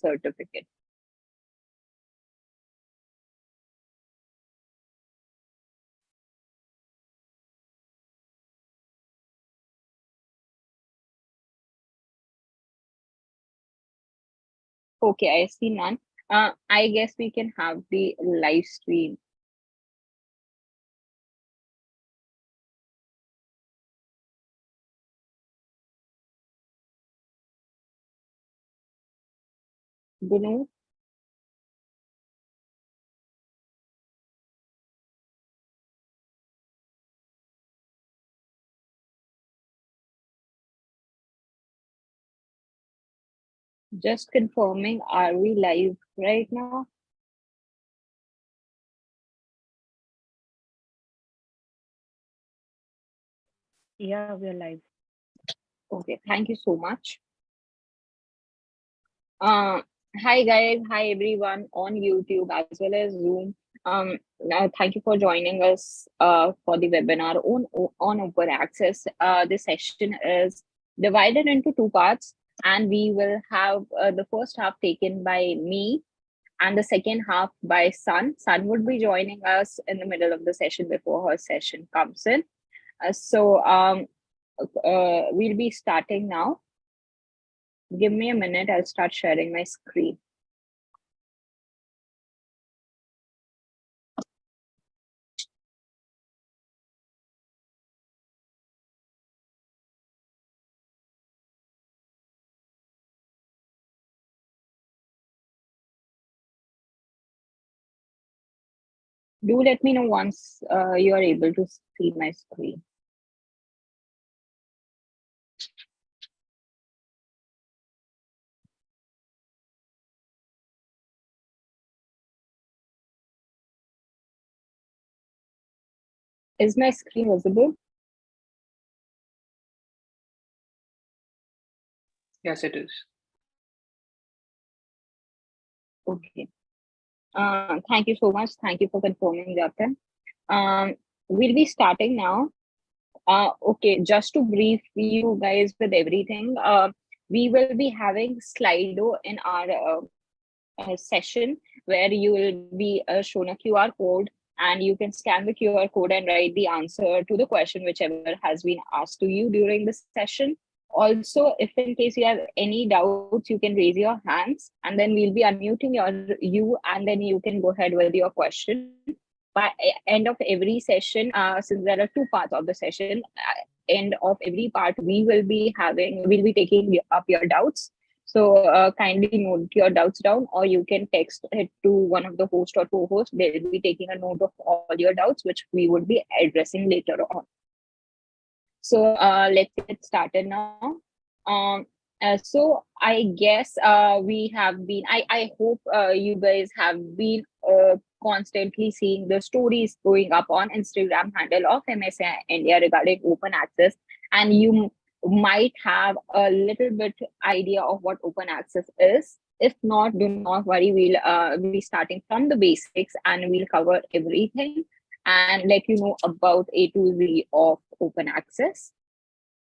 certificate. Okay, I see none. I guess we can have the live stream. Bunu? Just confirming, are we live right now? Yeah, we're live. Okay, thank you so much. Hi guys, hi everyone on YouTube as well as Zoom. Thank you for joining us for the webinar on open access. This session is divided into two parts, and we will have the first half taken by me and the second half by Sun. Sun would be joining us in the middle of the session before her session comes in. We'll be starting now. Give me a minute, I'll start sharing my screen. Do let me know once you are able to see my screen. Is my screen visible? Yes, it is. Okay. Thank you so much. Thank you for confirming, Jatin. We'll be starting now. Okay, just to brief you guys with everything, we will be having Slido in our session where you will be shown a QR code, and you can scan the QR code and write the answer to the question whichever has been asked to you during the session. Also, if in case you have any doubts, you can raise your hands, and then we'll be unmuting you, and then you can go ahead with your question. By end of every session, since there are two parts of the session, end of every part, we'll be taking up your doubts. So kindly note your doubts down, or you can text it to one of the host or co-host. They'll be taking a note of all your doubts, which we would be addressing later on. So let's get started now. So I guess we have been, I hope you guys have been constantly seeing the stories going up on Instagram handle of MSI India regarding open access, and you might have a little bit idea of what open access is. If not, do not worry, we'll be starting from the basics, and we'll cover everything and let you know about A to Z of open access.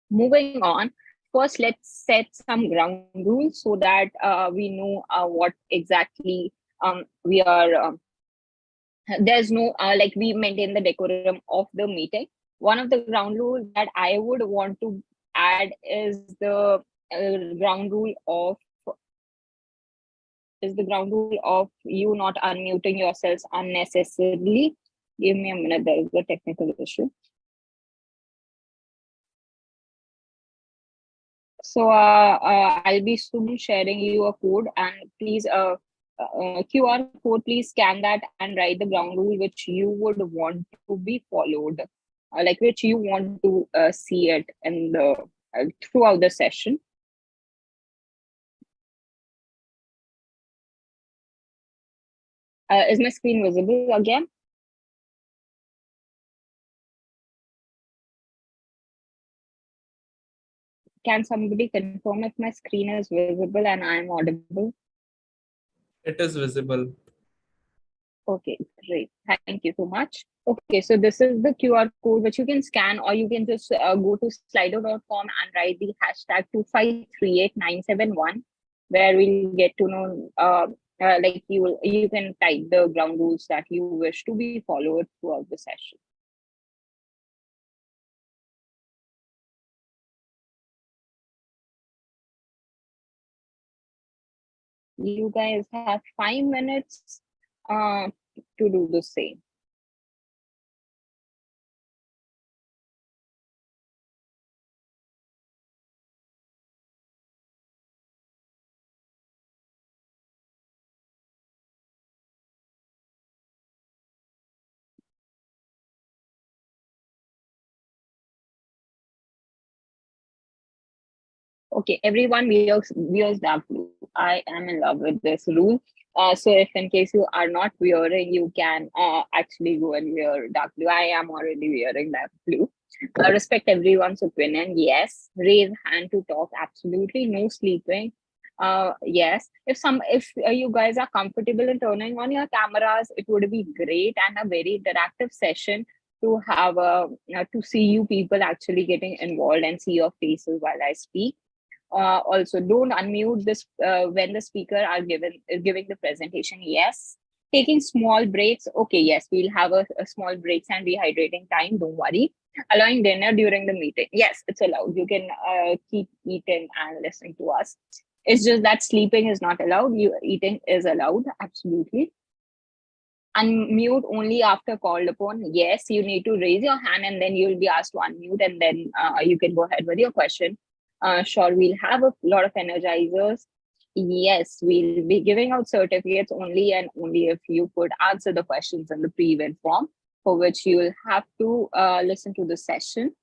Moving on, first let's set some ground rules so that we know what exactly we are. There's no like we maintain the decorum of the meeting. One of the ground rules that I would want to add is the ground rule of you not unmuting yourselves unnecessarily. Give me a minute, there is a technical issue. So I'll be soon sharing you a code, and please QR code, please scan that and write the ground rule which you would want to be followed, like which you want to see it in the throughout the session. Is my screen visible again? Can somebody confirm if my screen is visible and I am audible? It is visible. Okay, great. Thank you so much. Okay, so this is the QR code which you can scan, or you can just go to slido.com and write the hashtag 2538971. where we'll get to know like you can type the ground rules that you wish to be followed throughout the session. You guys have 5 minutes to do the same. Okay, everyone wears dark blue. I am in love with this rule. So if in case you are not wearing, you can actually go and wear dark blue. I am already wearing dark blue. Respect everyone's opinion. Yes. Raise hand to talk. Absolutely. No sleeping. Yes. If you guys are comfortable in turning on your cameras, it would be great and a very interactive session to have to see you people actually getting involved and see your faces while I speak. Also, don't unmute this when the speaker are giving the presentation. Yes. Taking small breaks. Okay, yes, we'll have a small breaks and rehydrating time. Don't worry. Allowing dinner during the meeting. Yes, it's allowed. You can keep eating and listening to us. It's just that sleeping is not allowed. Eating is allowed. Absolutely. Unmute only after called upon. Yes, you need to raise your hand and then you'll be asked to unmute, and then you can go ahead with your question. Sure, we'll have a lot of energizers. Yes, we'll be giving out certificates only and only if you could answer the questions in the pre-event form, for which you will have to listen to the session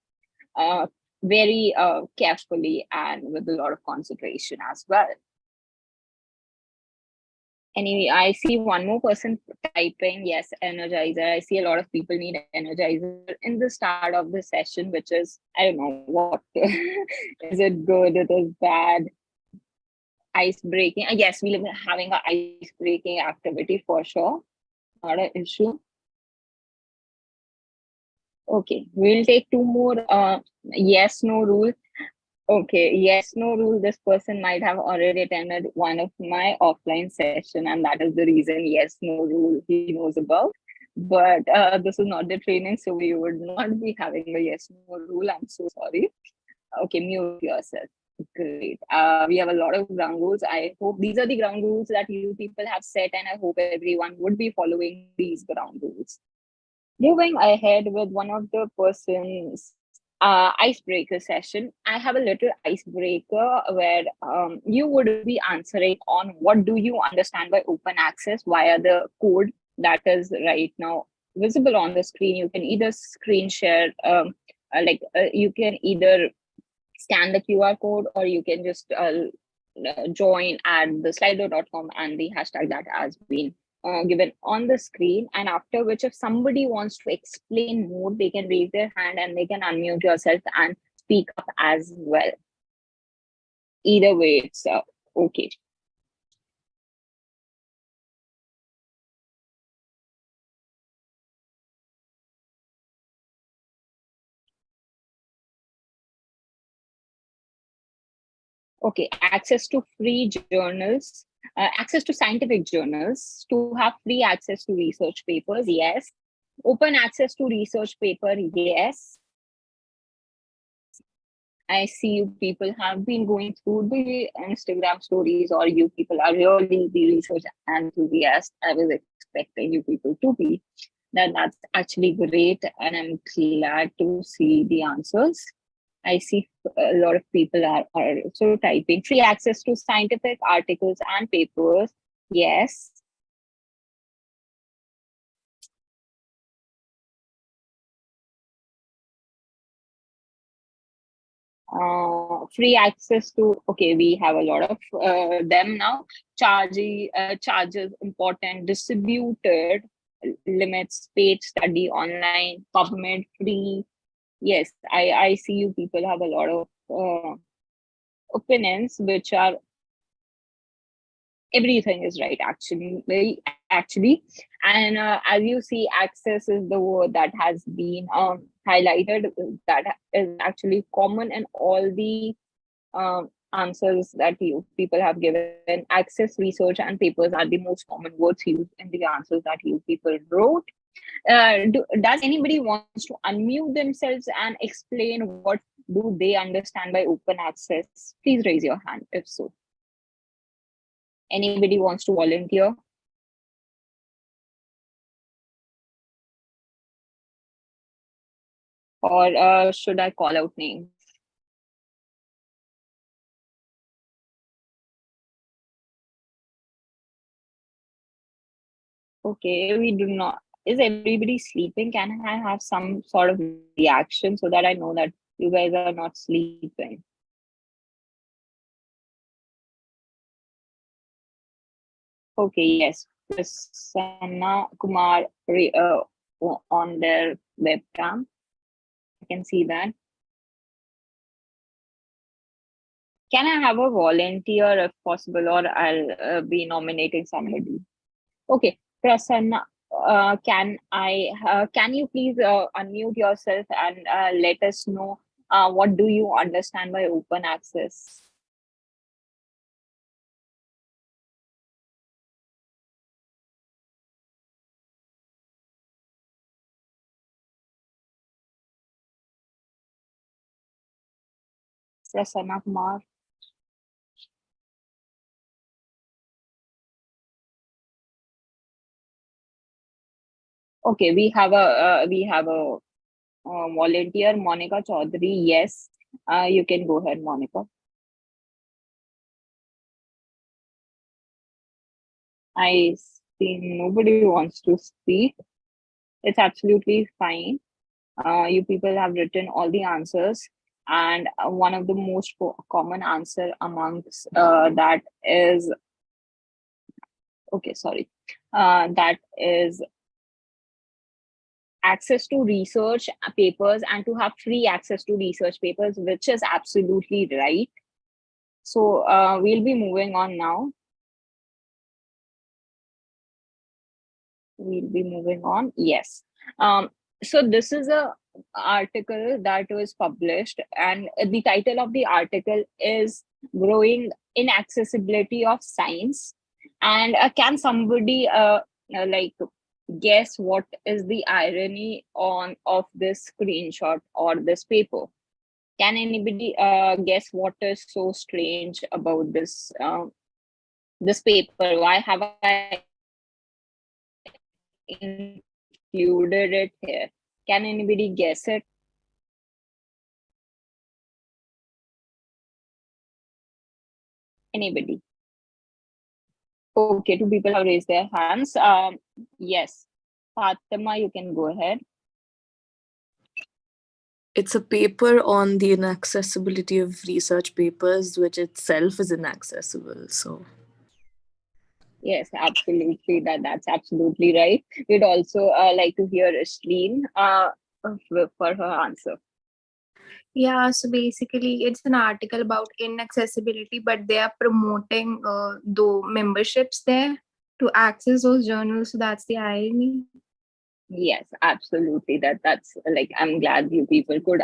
very carefully and with a lot of concentration as well. Anyway, I see one more person typing. Yes, energizer. I see a lot of people need energizer in the start of the session, which is, I don't know what. Is it good? It is bad. Ice breaking. Yes, we'll be having an ice breaking activity for sure. Not an issue. Okay, we'll take two more yes, no rule. Okay, yes, no rule. This person might have already attended one of my offline session, and that is the reason yes, no rule he knows about. But this is not the training, so we would not be having a yes, no rule. I'm so sorry. Okay, mute yourself. Great. We have a lot of ground rules. I hope these are the ground rules that you people have set, and I hope everyone would be following these ground rules. Moving ahead with one of the person's icebreaker session, I have a little icebreaker where you would be answering on what do you understand by open access via the code that is right now visible on the screen. You can either screen share, you can either scan the QR code, or you can just join at the slido.com and the hashtag that has been given on the screen. And after which, if somebody wants to explain more, they can raise their hand and they can unmute yourself and speak up as well. Either way, it's okay. Okay, access to free journals, access to scientific journals, to have free access to research papers, yes. Open access to research paper, yes. I see you people have been going through the Instagram stories, or you people are really the research enthusiasts. I was expecting you people to be. That's actually great, and I'm glad to see the answers. I see a lot of people are also typing. Free access to scientific articles and papers. Yes. Free access to, okay, we have a lot of them now. Charges, important, distributed, limits, paid study, online, PubMed, free. Yes, I see you people have a lot of opinions, which are everything is right actually. And as you see, access is the word that has been highlighted, that is actually common in all the answers that you people have given. Access, research, and papers are the most common words used in the answers that you people wrote. Does anybody wants to unmute themselves and explain what do they understand by open access? Please raise your hand if so. Anybody wants to volunteer? Or should I call out names? Okay, we do not. Is everybody sleeping? Can I have some sort of reaction so that I know that you guys are not sleeping? Okay, yes. Prasanna Kumar on their webcam. I can see that. Can I have a volunteer if possible, or I'll be nominating somebody? Okay, Prasanna, can you please unmute yourself and let us know what do you understand by open access? Prasanna Kumar. Okay, we have a volunteer, Monica Chaudhary. Yes, you can go ahead, Monica. I see nobody wants to speak. It's absolutely fine. You people have written all the answers, and one of the most common answer amongst that is okay. Sorry, that is access to research papers and to have free access to research papers, which is absolutely right. So we'll be moving on now. We'll be moving on. Yes. So this is a article that was published, and the title of the article is Growing Inaccessibility of Science. And can somebody like guess what is the irony on of this screenshot or this paper? Can anybody guess what is so strange about this paper? Why have I included it here? Can anybody guess it? Anybody? Okay, two people have raised their hands. Yes, Fatima, you can go ahead. It's a paper on the inaccessibility of research papers, which itself is inaccessible. So Yes, absolutely. That's absolutely right. We'd also like to hear Ashleen for her answer. Yeah, so basically, it's an article about inaccessibility, but they are promoting the memberships there to access those journals. So that's the irony. Yes, absolutely. That's like, I'm glad you people could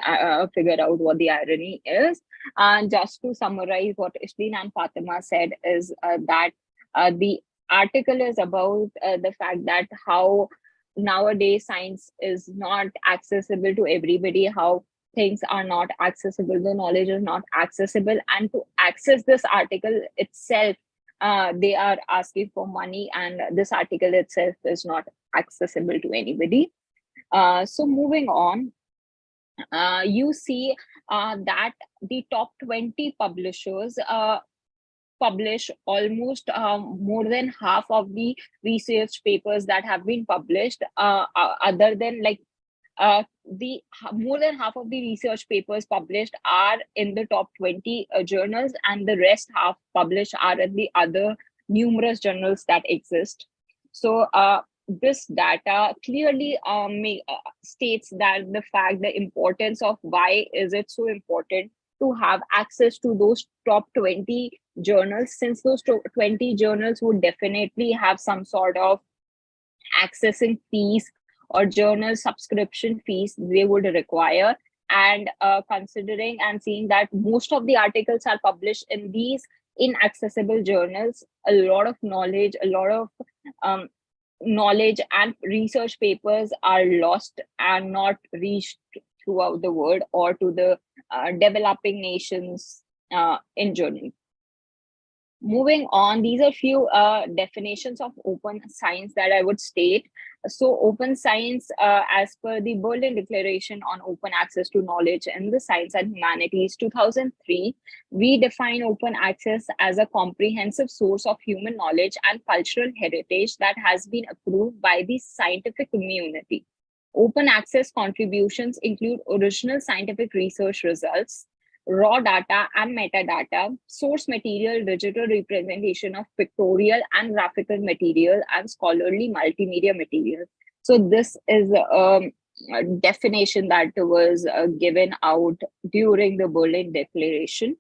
figure out what the irony is. And just to summarize what Ishleen and Fatima said is that the article is about the fact that how nowadays science is not accessible to everybody, how things are not accessible, the knowledge is not accessible, and to access this article itself, they are asking for money, and this article itself is not accessible to anybody. So moving on, you see that the top 20 publishers publish almost more than half of the research papers that have been published, other than like the more than half of the research papers published are in the top 20 journals, and the rest half published are in the other numerous journals that exist. So this data clearly states that the importance of why is it so important to have access to those top 20 journals, since those 20 journals would definitely have some sort of accessing fees or journal subscription fees they would require. and considering and seeing that most of the articles are published in these inaccessible journals, a lot of knowledge, knowledge and research papers are lost and not reached throughout the world or to the developing nations in general. Moving on, these are few definitions of open science that I would state. So open science, as per the Berlin Declaration on Open Access to Knowledge in the Science and Humanities 2003, we define open access as a comprehensive source of human knowledge and cultural heritage that has been approved by the scientific community. Open access contributions include original scientific research results, raw data and metadata, source material, digital representation of pictorial and graphical material, and scholarly multimedia material. So this is a definition that was given out during the Berlin Declaration.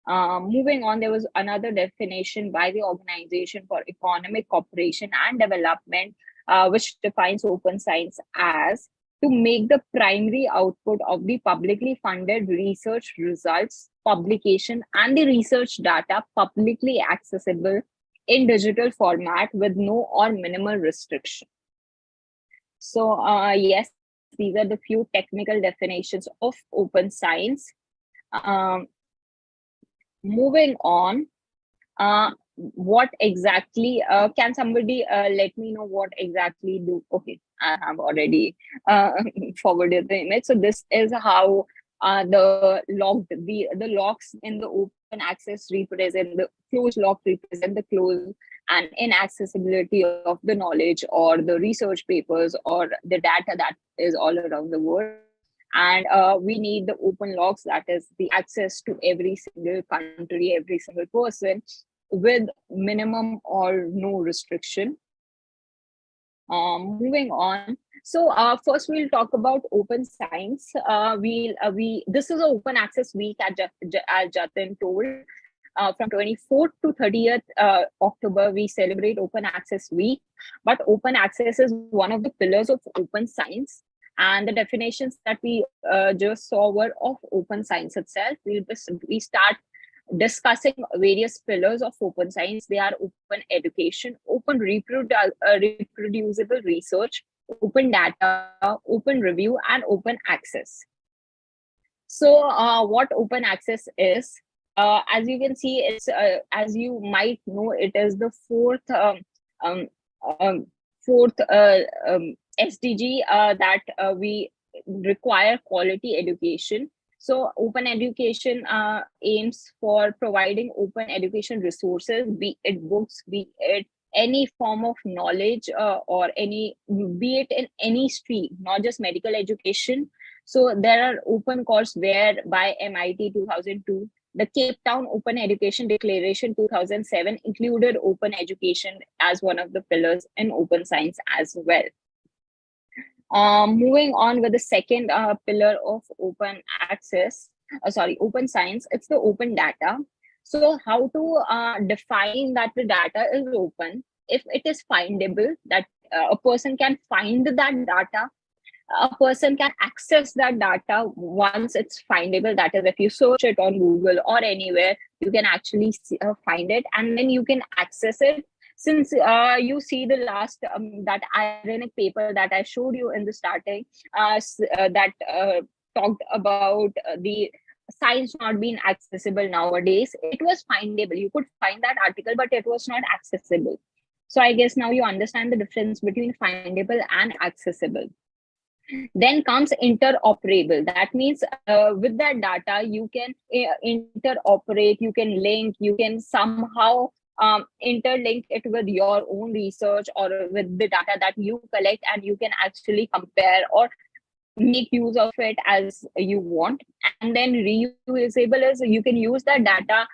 Moving on, there was another definition by the Organization for Economic Cooperation and Development, which defines open science as to make the primary output of the publicly funded research results, publication, and the research data publicly accessible in digital format with no or minimal restriction. So yes, these are the few technical definitions of open science. Moving on, what exactly, can somebody let me know what exactly do? Okay, I have already forwarded the image. So this is how the locks in the open access represent the closed lock, represent the closed and inaccessibility of the knowledge or the research papers or the data that is all around the world. And we need the open locks, that is the access to every single country, every single person, with minimum or no restriction. Moving on. So first we'll talk about open science. This is an open access week, as Jatin told. From 24th to 30th October, we celebrate Open Access Week. But open access is one of the pillars of open science. And the definitions that we just saw were of open science itself. We start discussing various pillars of open science. They are open education, open reproducible research, open data, open review, and open access. So what open access is, as you can see, it's as you might know, it is the fourth SDG that we require quality education. So open education aims for providing open education resources, be it books, be it any form of knowledge, or be it in any stream, not just medical education. So there are open calls where by MIT 2002, the Cape Town Open Education Declaration 2007 included open education as one of the pillars in open science as well. Moving on with the second pillar of open access, open science, it's the open data. So how to define that the data is open? If it is findable, that a person can find that data, a person can access that data once it's findable. That is, if you search it on Google or anywhere, you can actually find it, and then you can access it. Since you see the last that ironic paper that I showed you in the starting, that talked about the science not being accessible nowadays, it was findable. You could find that article, but it was not accessible. So I guess now you understand the difference between findable and accessible. Then comes interoperable. That means with that data, you can interoperate, you can link, you can somehow interlink it with your own research or with the data that you collect, and you can actually compare or make use of it as you want. And then reusable is you can use that data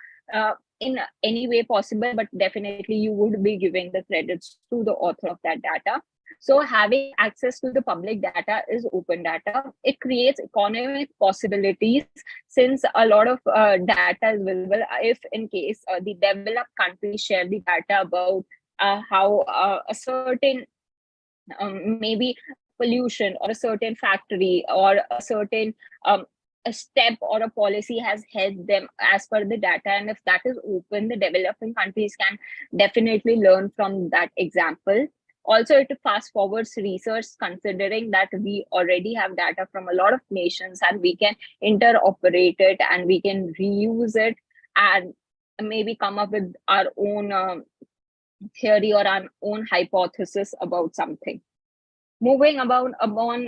in any way possible, but definitely you would be giving the credits to the author of that data. So having access to the public data is open data. It creates economic possibilities, since a lot of data is visible. If in case the developed countries share the data about how a certain maybe pollution or a certain factory or a certain a step or a policy has helped them as per the data, and if that is open, the developing countries can definitely learn from that example. Also, it fast forwards research, considering that we already have data from a lot of nations and we can interoperate it and we can reuse it and maybe come up with our own theory or our own hypothesis about something. Moving about upon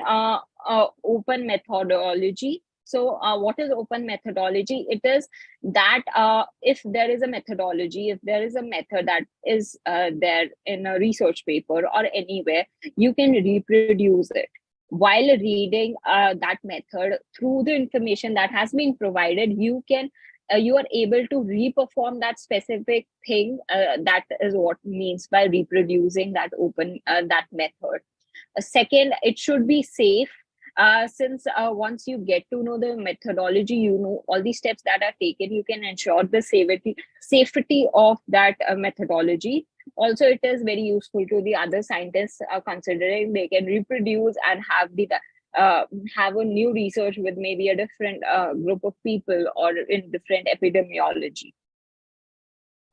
open methodology. So what is open methodology? It is that if there is a methodology, if there is a method that is there in a research paper or anywhere, you can reproduce it. While reading that method through the information that has been provided, you are able to reperform that specific thing. That is what means by reproducing that that method. Second, it should be safe. Since once you get to know the methodology, you know all the steps that are taken, you can ensure the safety of that methodology. Also, it is very useful to the other scientists, considering they can reproduce and have a new research with maybe a different group of people or in different epidemiology.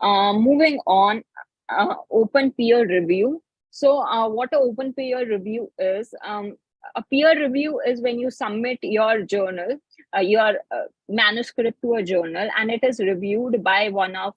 Moving on, open peer review. So what an open peer review is, a peer review is when you submit your journal, your manuscript to a journal, and it is reviewed by one of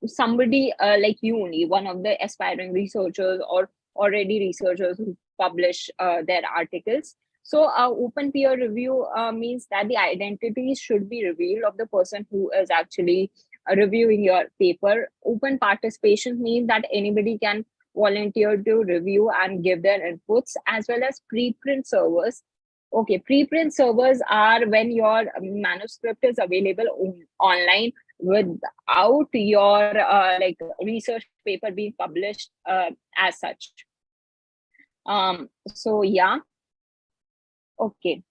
somebody like you only, one of the aspiring researchers or already researchers who publish their articles. So open peer review means that the identities should be revealed of the person who is actually reviewing your paper. Open participation means that anybody can volunteer to review and give their inputs, as well as preprint servers. Okay, preprint servers are when your manuscript is available online without your like research paper being published as such. So yeah. Okay.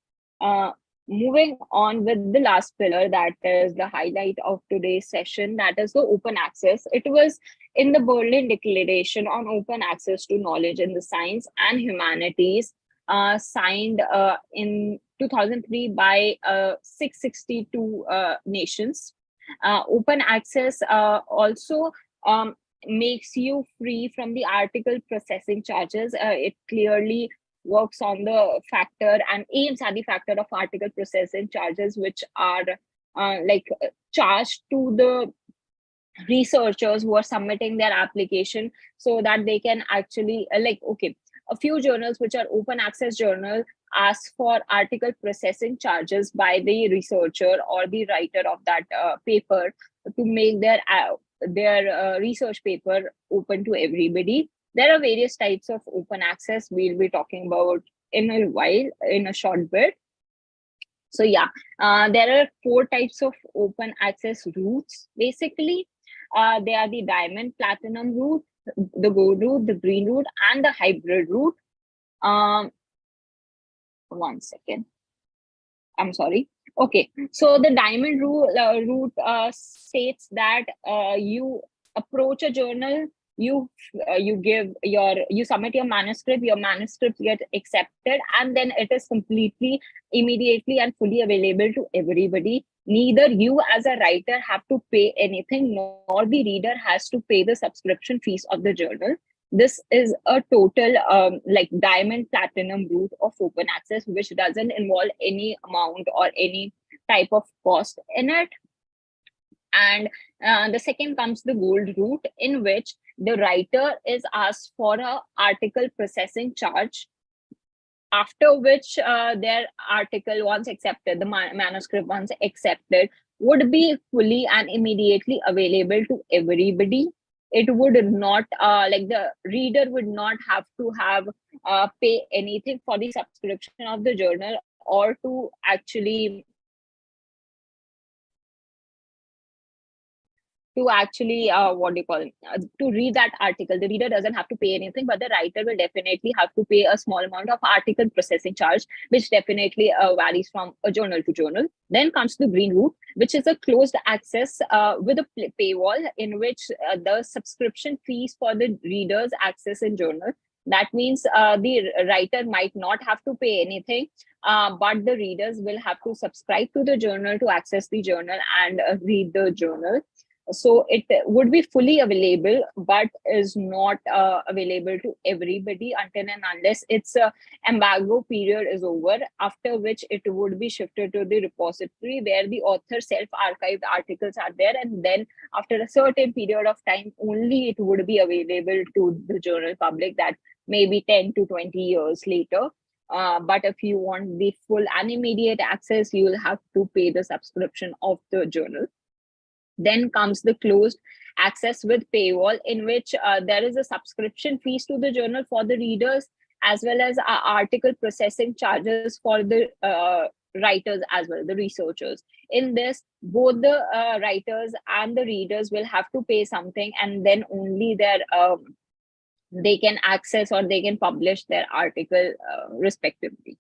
Moving on with the last pillar, that is the highlight of today's session, that is the open access. It was in the Berlin Declaration on Open Access to Knowledge in the Science and Humanities, signed in 2003 by 662 nations. Open access also makes you free from the article processing charges. It clearly works on the factor and aims at the factor of article processing charges, which are charged to the researchers who are submitting their application, so that they can actually a few journals which are open access journal ask for article processing charges by the researcher or the writer of that paper to make their research paper open to everybody. There are various types of open access we'll be talking about in a while, in a short bit. So yeah, there are 4 types of open access routes. Basically, they are the diamond, platinum route, the gold route, the green route, and the hybrid route. 1 second. I'm sorry. Okay, so the diamond route states that you approach a journal, you submit your manuscript get accepted, and then it is completely, immediately and fully available to everybody. Neither you as a writer have to pay anything, nor the reader has to pay the subscription fees of the journal. This is a total diamond platinum route of open access, which doesn't involve any amount or any type of cost in it. And the second comes the gold route, in which the writer is asked for an article processing charge, after which their article, once accepted, the manuscript once accepted, would be fully and immediately available to everybody. It would not, the reader would not have to pay anything for the subscription of the journal, or to actually to read that article. The reader doesn't have to pay anything, but the writer will definitely have to pay a small amount of article processing charge, which definitely varies from a journal to journal. Then comes the green route, which is a closed access with a paywall, in which the subscription fees for the reader's access in journal That means the writer might not have to pay anything, but the readers will have to subscribe to the journal to access the journal and read the journal. So it would be fully available, but is not available to everybody until and unless its embargo period is over, after which it would be shifted to the repository where the author self-archived articles are there, and then after a certain period of time only it would be available to the journal public, that maybe 10 to 20 years later. But if you want the full and immediate access, you will have to pay the subscription of the journal. Then comes the closed access with paywall, in which there is a subscription fees to the journal for the readers, as well as article processing charges for the writers as well, the researchers. In this, both the writers and the readers will have to pay something, and then only they can access or they can publish their article respectively.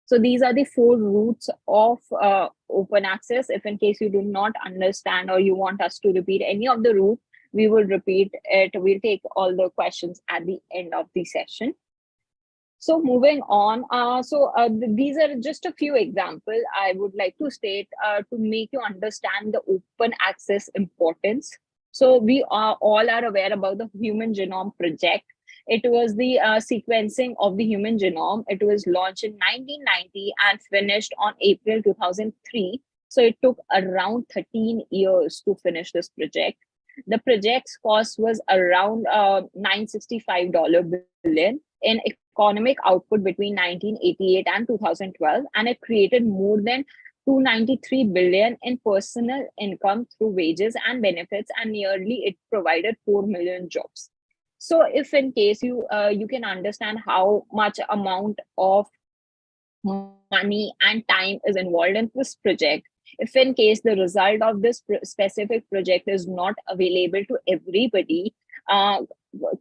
So these are the 4 routes of open access. If in case you do not understand or you want us to repeat any of the route, we will repeat it. We'll take all the questions at the end of the session. So moving on, these are just a few examples I would like to state to make you understand the open access importance. So we all are aware about the Human Genome Project. It was the sequencing of the human genome. It was launched in 1990 and finished on April 2003. So it took around 13 years to finish this project. The project's cost was around $965 billion in economic output between 1988 and 2012, and it created more than $293 billion in personal income through wages and benefits, and nearly it provided 4 million jobs. So if in case you can understand how much amount of money and time is involved in this project, if in case the result of this specific project is not available to everybody,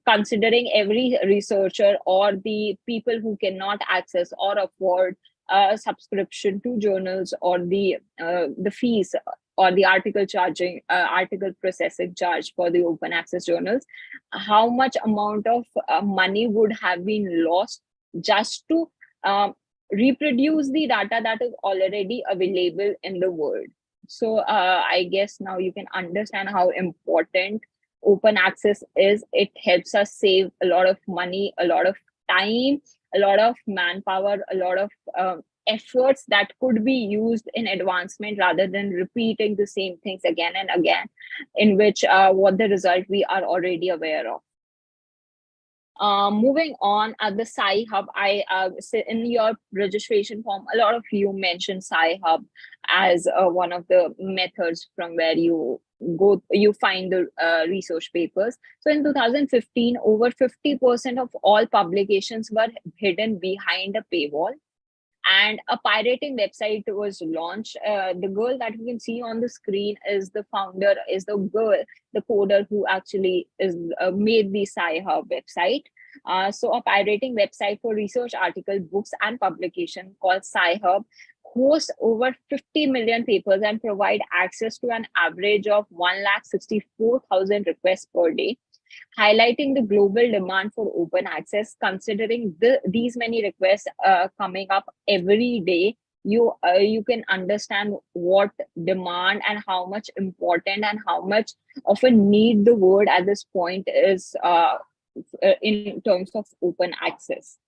considering every researcher or the people who cannot access or afford a subscription to journals, or the fees or the article processing charge for the open access journals, how much amount of money would have been lost just to reproduce the data that is already available in the world. So I guess now you can understand how important open access is. It helps us save a lot of money, a lot of time, a lot of manpower, a lot of efforts that could be used in advancement rather than repeating the same things again and again, in which what the result we are already aware of. Moving on, at the Sci-Hub, in your registration form, a lot of you mentioned Sci-Hub as one of the methods from where you find the research papers. So in 2015, over 50% of all publications were hidden behind a paywall, and a pirating website was launched. The girl that you can see on the screen is the founder, is the coder who actually is made the Sci-Hub website. So a pirating website for research articles, books, and publication called Sci-Hub hosts over 50 million papers and provide access to an average of 164,000 requests per day, highlighting the global demand for open access. Considering these many requests coming up every day, you can understand what demand and how much important and how much of a need the world at this point is in terms of open access.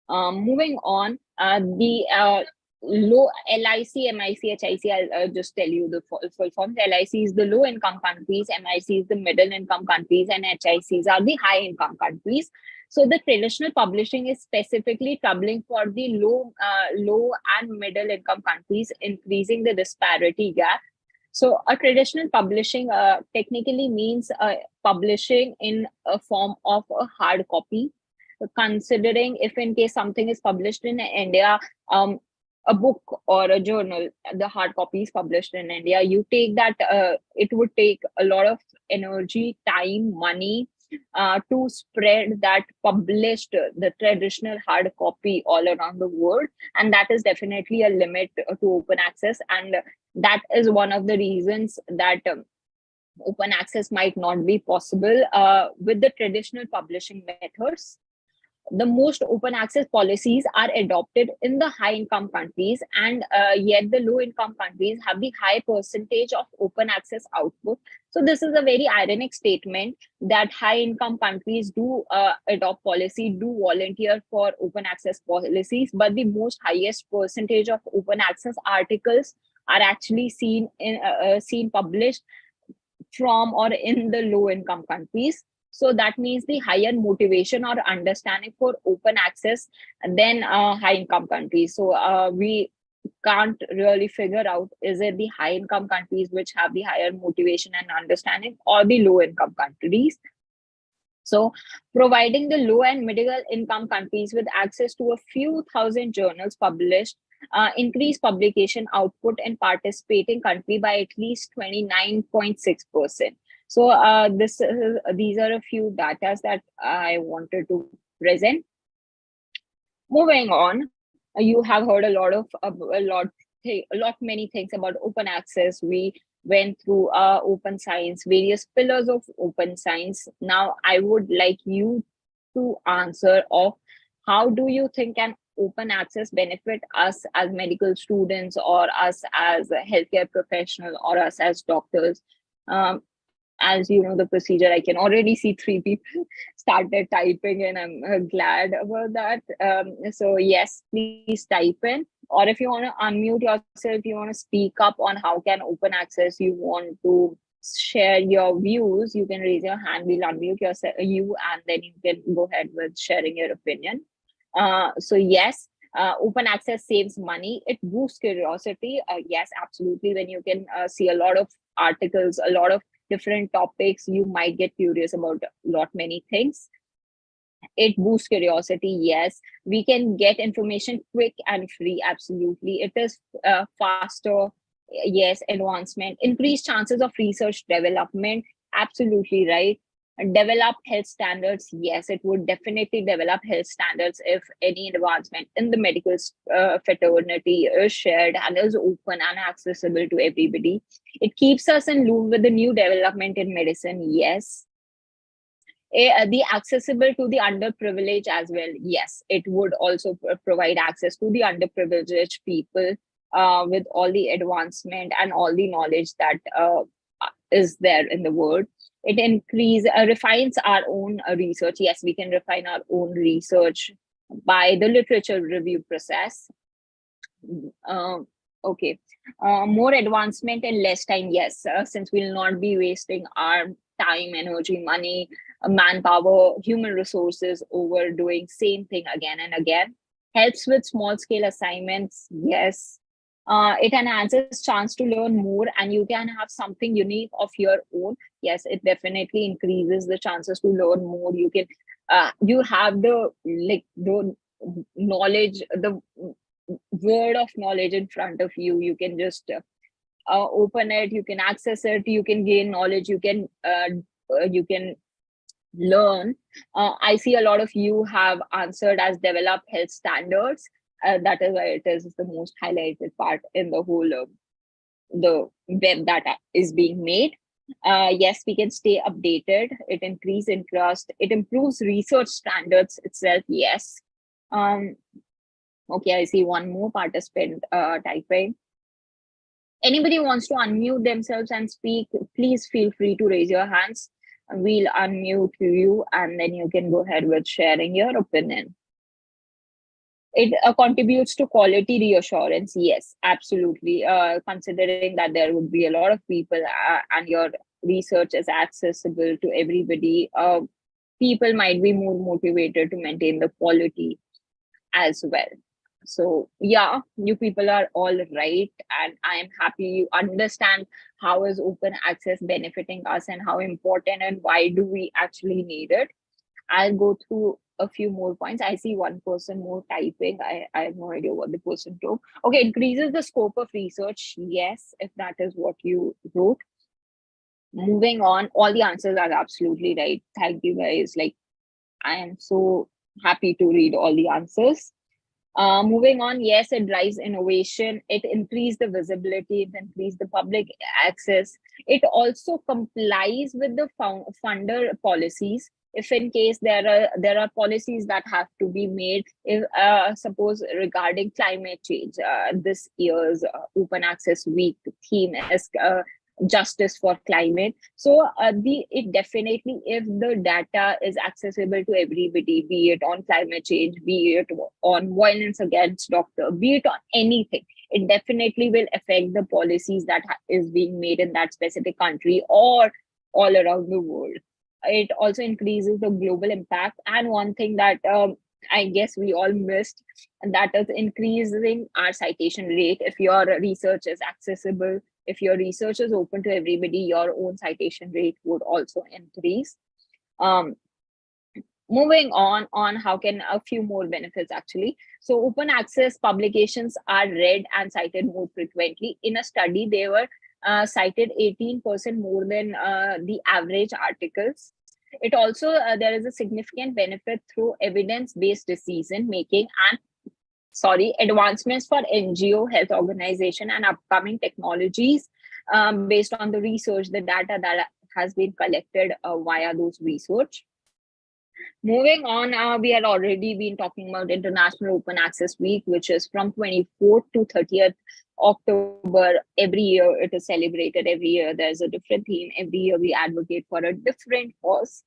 Moving on, the low LIC, MIC, HIC, I'll just tell you the full forms. LIC is the low income countries, MIC is the middle income countries, and HICs are the high income countries. So the traditional publishing is specifically troubling for the low and middle income countries, increasing the disparity gap. So a traditional publishing technically means publishing in a form of a hard copy. Considering if in case something is published in India, a book or a journal, the hard copy is published in India, you take that, it would take a lot of energy, time, money to spread that published, the traditional hard copy all around the world. And that is definitely a limit to open access. And that is one of the reasons that open access might not be possible with the traditional publishing methods. The most open access policies are adopted in the high income countries, and yet the low income countries have the high percentage of open access output. So this is a very ironic statement that high income countries do adopt policy, do volunteer for open access policies, but the most highest percentage of open access articles are actually seen published from or in the low income countries. So that means the higher motivation or understanding for open access than high income countries. So we can't really figure out, is it the high income countries which have the higher motivation and understanding, or the low income countries? So providing the low and middle income countries with access to a few thousand journals published increase publication output in participating country by at least 29.6%. So these are a few data that I wanted to present. Moving on, you have heard many things about open access. We went through open science, various pillars of open science. Now I would like you to answer of how do you think an open access benefit us as medical students, or us as a healthcare professional, or us as doctors? As you know the procedure, I can already see 3 people started typing, and I'm glad about that. So yes, please type in, or if you want to unmute yourself, you want to speak up on how can open access, you want to share your views, you can raise your hand, we'll unmute you, and then you can go ahead with sharing your opinion. So yes, open access saves money, it boosts curiosity. Yes, absolutely. When you can see a lot of articles, a lot of different topics, you might get curious about many things. It boosts curiosity. Yes, we can get information quick and free. Absolutely. It is faster. Yes, advancement, increased chances of research development. Absolutely right. Develop health standards. Yes, it would definitely develop health standards if any advancement in the medical fraternity is shared and is open and accessible to everybody. It keeps us in loop with the new development in medicine. Yes. The accessible to the underprivileged as well. Yes, it would also provide access to the underprivileged people with all the advancement and all the knowledge that is there in the world. It refines our own research. Yes, we can refine our own research by the literature review process. Okay, more advancement in less time. Yes, since we'll not be wasting our time, energy, money, manpower, human resources over doing same thing again and again. Helps with small scale assignments. Yes. It enhances chance to learn more, and you can have something unique of your own. Yes, it definitely increases the chances to learn more. You can you have the knowledge, the word of knowledge in front of you. You can just open it, you can access it, you can gain knowledge, you can learn. I see a lot of you have answered as develop health standards. That is why it is the most highlighted part in the whole the web that is being made. Yes, we can stay updated. It increases interest. It improves research standards itself. Yes. Okay, I see one more participant typing. Anybody wants to unmute themselves and speak, please feel free to raise your hands. We'll unmute you, and then you can go ahead with sharing your opinion. It contributes to quality reassurance. Yes, absolutely. Considering that there would be a lot of people and your research is accessible to everybody, people might be more motivated to maintain the quality as well. So yeah, you people are all right, and I am happy you understand how is open access benefiting us and how important and why do we actually need it. I'll go through a few more points. I see one person more typing. I have no idea what the person wrote. Okay, increases the scope of research. Yes, if that is what you wrote. Moving on, all the answers are absolutely right. Thank you guys. Like, I am so happy to read all the answers. Moving on, yes, it drives innovation. It increases the visibility. It increases the public access. It also complies with the funder policies. If in case there are policies that have to be made, if suppose regarding climate change, this year's Open Access Week theme is justice for climate. So it definitely, if the data is accessible to everybody, be it on climate change, be it on violence against doctor, be it on anything, it definitely will affect the policies that is being made in that specific country or all around the world. It also increases the global impact. And one thing that I guess we all missed, and that is increasing our citation rate. If your research is accessible, if your research is open to everybody, your own citation rate would also increase. Moving on, how can a few more benefits actually. So open access publications are read and cited more frequently. In a study, they were cited 18% more than the average articles. It also, there is a significant benefit through evidence-based decision making and advancements for NGO, health organization, and upcoming technologies based on the research, the data that has been collected via those research. Moving on, we had already been talking about International Open Access Week, which is from 24th to 30th October. Every year it is celebrated. Every year there's a different theme. Every year we advocate for a different cause.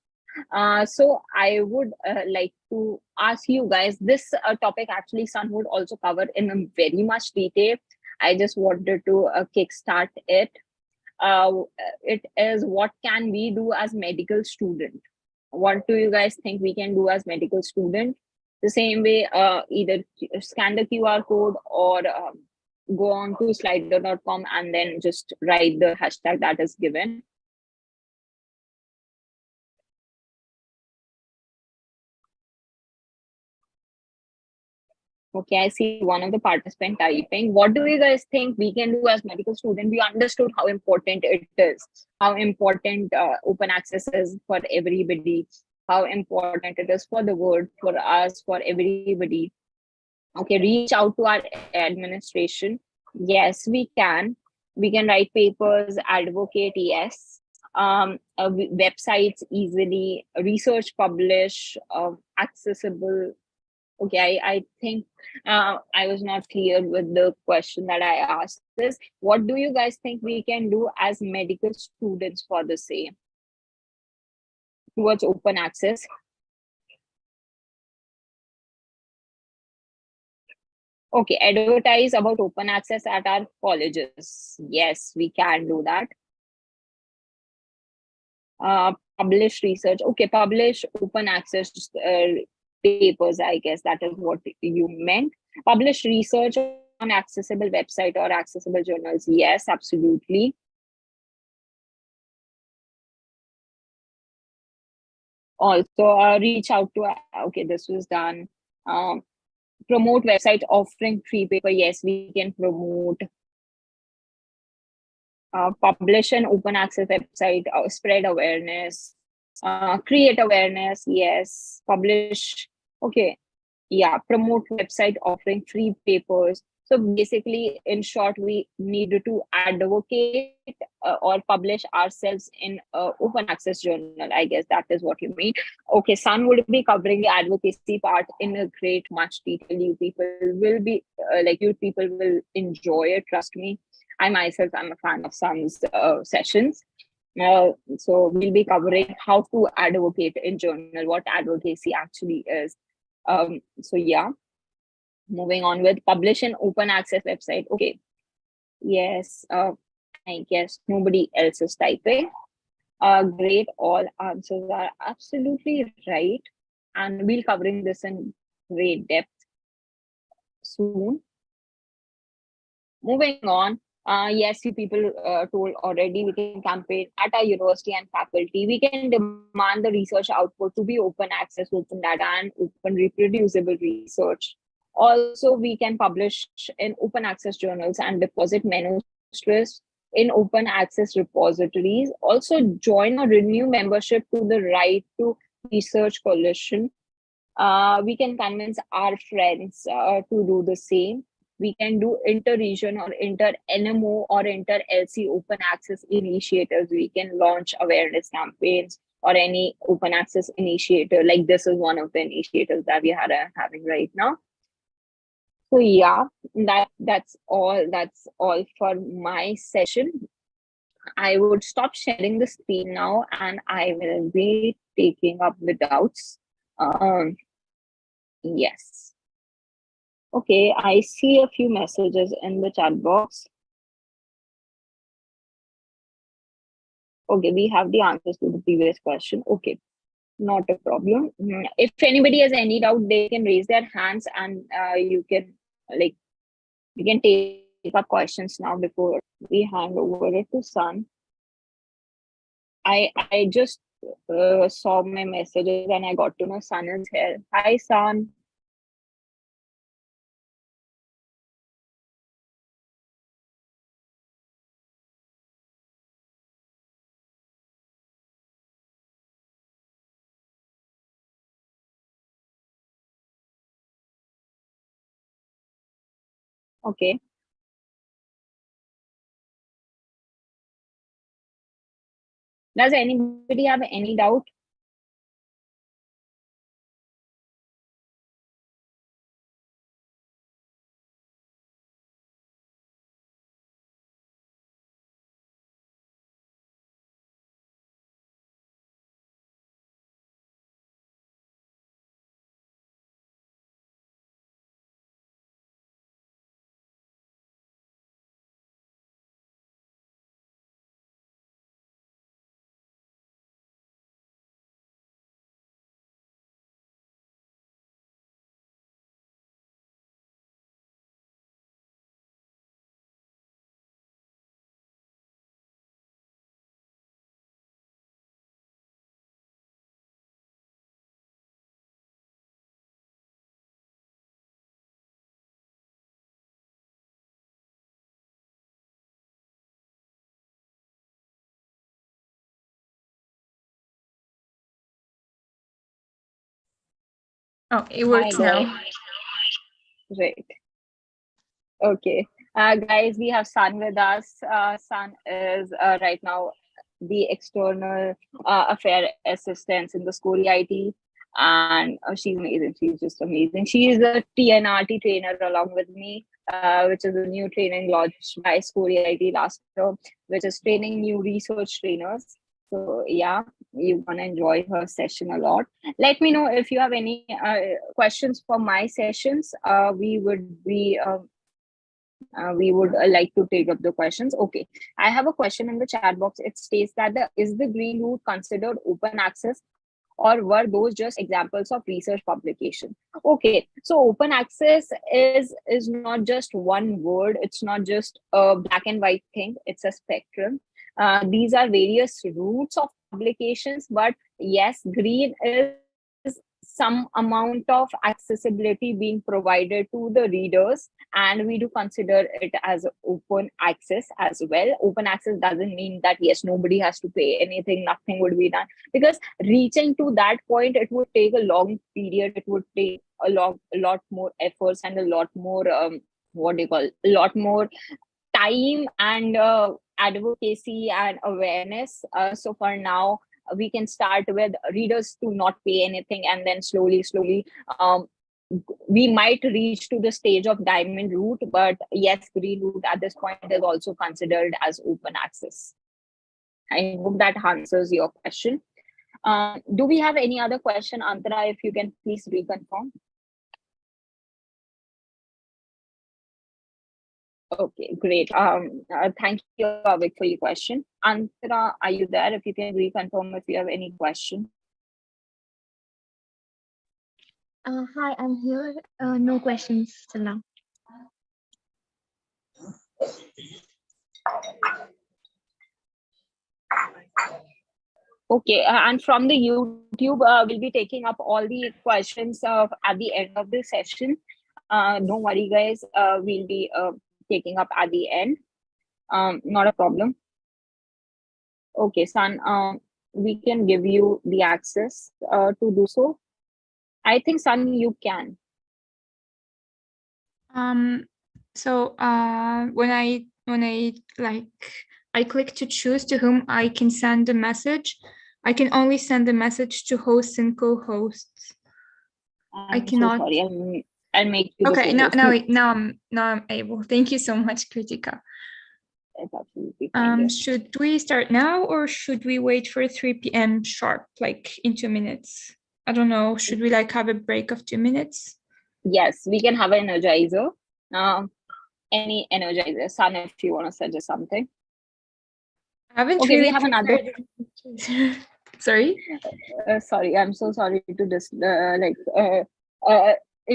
So I would like to ask you guys, this topic actually Sun would also cover in a very much detail. I just wanted to kickstart it. It is, what can we do as medical student? What do you guys think we can do as medical student? The same way, either scan the QR code or go on to slido.com and then just write the hashtag that is given. Okay, I see one of the participants typing. What do you guys think we can do as medical students? We understood how important it is, how important open access is for everybody, how important it is for the world, for us, for everybody. Okay, reach out to our administration. Yes, we can. We can write papers, advocate, yes. Websites easily, research, publish, accessible. Okay, I think I was not clear with the question that I asked this. What do you guys think we can do as medical students for the same towards open access? Okay, advertise about open access at our colleges. Yes, we can do that. Publish research. Okay, publish open access papers, I guess that is what you meant. Publish research on accessible website or accessible journals. Yes, absolutely. Also, reach out to, okay, this was done. Promote website offering free paper. Yes, we can promote. Publish an open access website, spread awareness, create awareness. Yes, publish. Okay, yeah, promote website offering free papers. So basically, in short, we need to advocate or publish ourselves in open access journal. I guess that is what you mean. Okay, Sun would be covering the advocacy part in a great much detail. You people will be you people will enjoy it. Trust me. I myself am a fan of Sun's sessions. So we'll be covering how to advocate in journal, what advocacy actually is. So yeah, moving on with publish an open access website. Okay, yes, I guess nobody else is typing. Great, all answers are absolutely right, and we'll covering this in great depth soon. Moving on, yes, you people told already, we can campaign at our university and faculty. We can demand the research output to be open access, open data, and open reproducible research. Also, we can publish in open access journals and deposit manuscripts in open access repositories. Also, join or renew membership to the Right to Research Coalition. We can convince our friends to do the same. We can do inter-region or inter-NMO or inter-LC open access initiatives. We can launch awareness campaigns or any open access initiative. Like this is one of the initiatives that we are having right now. So yeah, that's all for my session. I would stop sharing the screen now and I will be taking up the doubts. Yes. Okay, I see a few messages in the chat box. Okay, we have the answers to the previous question. Okay, not a problem. If anybody has any doubt, they can raise their hands and you can take up questions now before we hand over it to Sun. I just saw my messages and I got to know Sun is here. Hi, Sun. Okay. Does anybody have any doubt? Oh, it works Hi, now. guys. Right. Okay. Guys, we have Sun with us. Sun is right now the external affair assistant in the school IT. And she's amazing. She's just amazing. She is a TNRT trainer along with me, which is a new training launched by School IT last year, which is training new research trainers. So yeah, you're gonna enjoy her session a lot. Let me know if you have any questions for my sessions. We would like to take up the questions. Okay, I have a question in the chat box. It states that is the Green Root considered open access, or were those just examples of research publication? Okay, so open access is not just one word. It's not just a black and white thing. It's a spectrum. These are various routes of publications, but yes, green is some amount of accessibility being provided to the readers, and we do consider it as open access as well. Open access doesn't mean that yes, nobody has to pay anything, nothing would be done, because reaching to that point, it would take a long period. It would take a lot more efforts and a lot more a lot more time and advocacy and awareness. So for now, we can start with readers to not pay anything, and then slowly um, we might reach to the stage of diamond route. But yes, green route at this point is also considered as open access. I hope that answers your question. Do we have any other question, Antara? If you can please reconfirm. Okay, great. Thank you, Avik, for your question. Antara, are you there? If you can reconfirm if you have any question. Hi, I'm here. No questions till now. Okay, and from the YouTube, we'll be taking up all the questions at the end of the session. Don't worry, guys. We'll be taking up at the end. Not a problem. Okay, Sun, we can give you the access to do so. I think, Sun, you can. So when I I click to choose to whom I can send the message, I can only send the message to hosts and co-hosts. I'm cannot- so sorry. I'll make you the Okay, co-host. now I'm able. Thank you so much, Kritika. It's absolutely fine. Yes. Should we start now or should we wait for 3 p.m. sharp, like in 2 minutes? I don't know. Should we like have a break of 2 minutes? Yes, we can have an energizer. Any energizer. Sun, if you want to suggest something. I haven't Okay, we really have another. prepared- Sorry. Sorry, I'm so sorry to just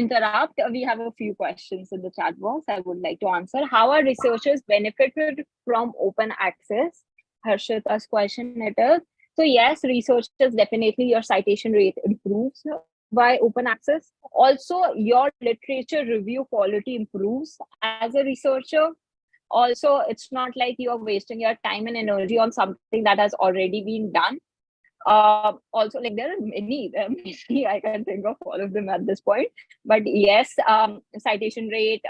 interrupt. We have a few questions in the chat box I would like to answer. How are researchers benefited from open access? Harshita's question it is. So yes, researchers definitely your citation rate improves by open access. Also, your literature review quality improves as a researcher. Also, it's not like you are wasting your time and energy on something that has already been done. Also, like there are many, I can think of all of them at this point. But yes, citation rate,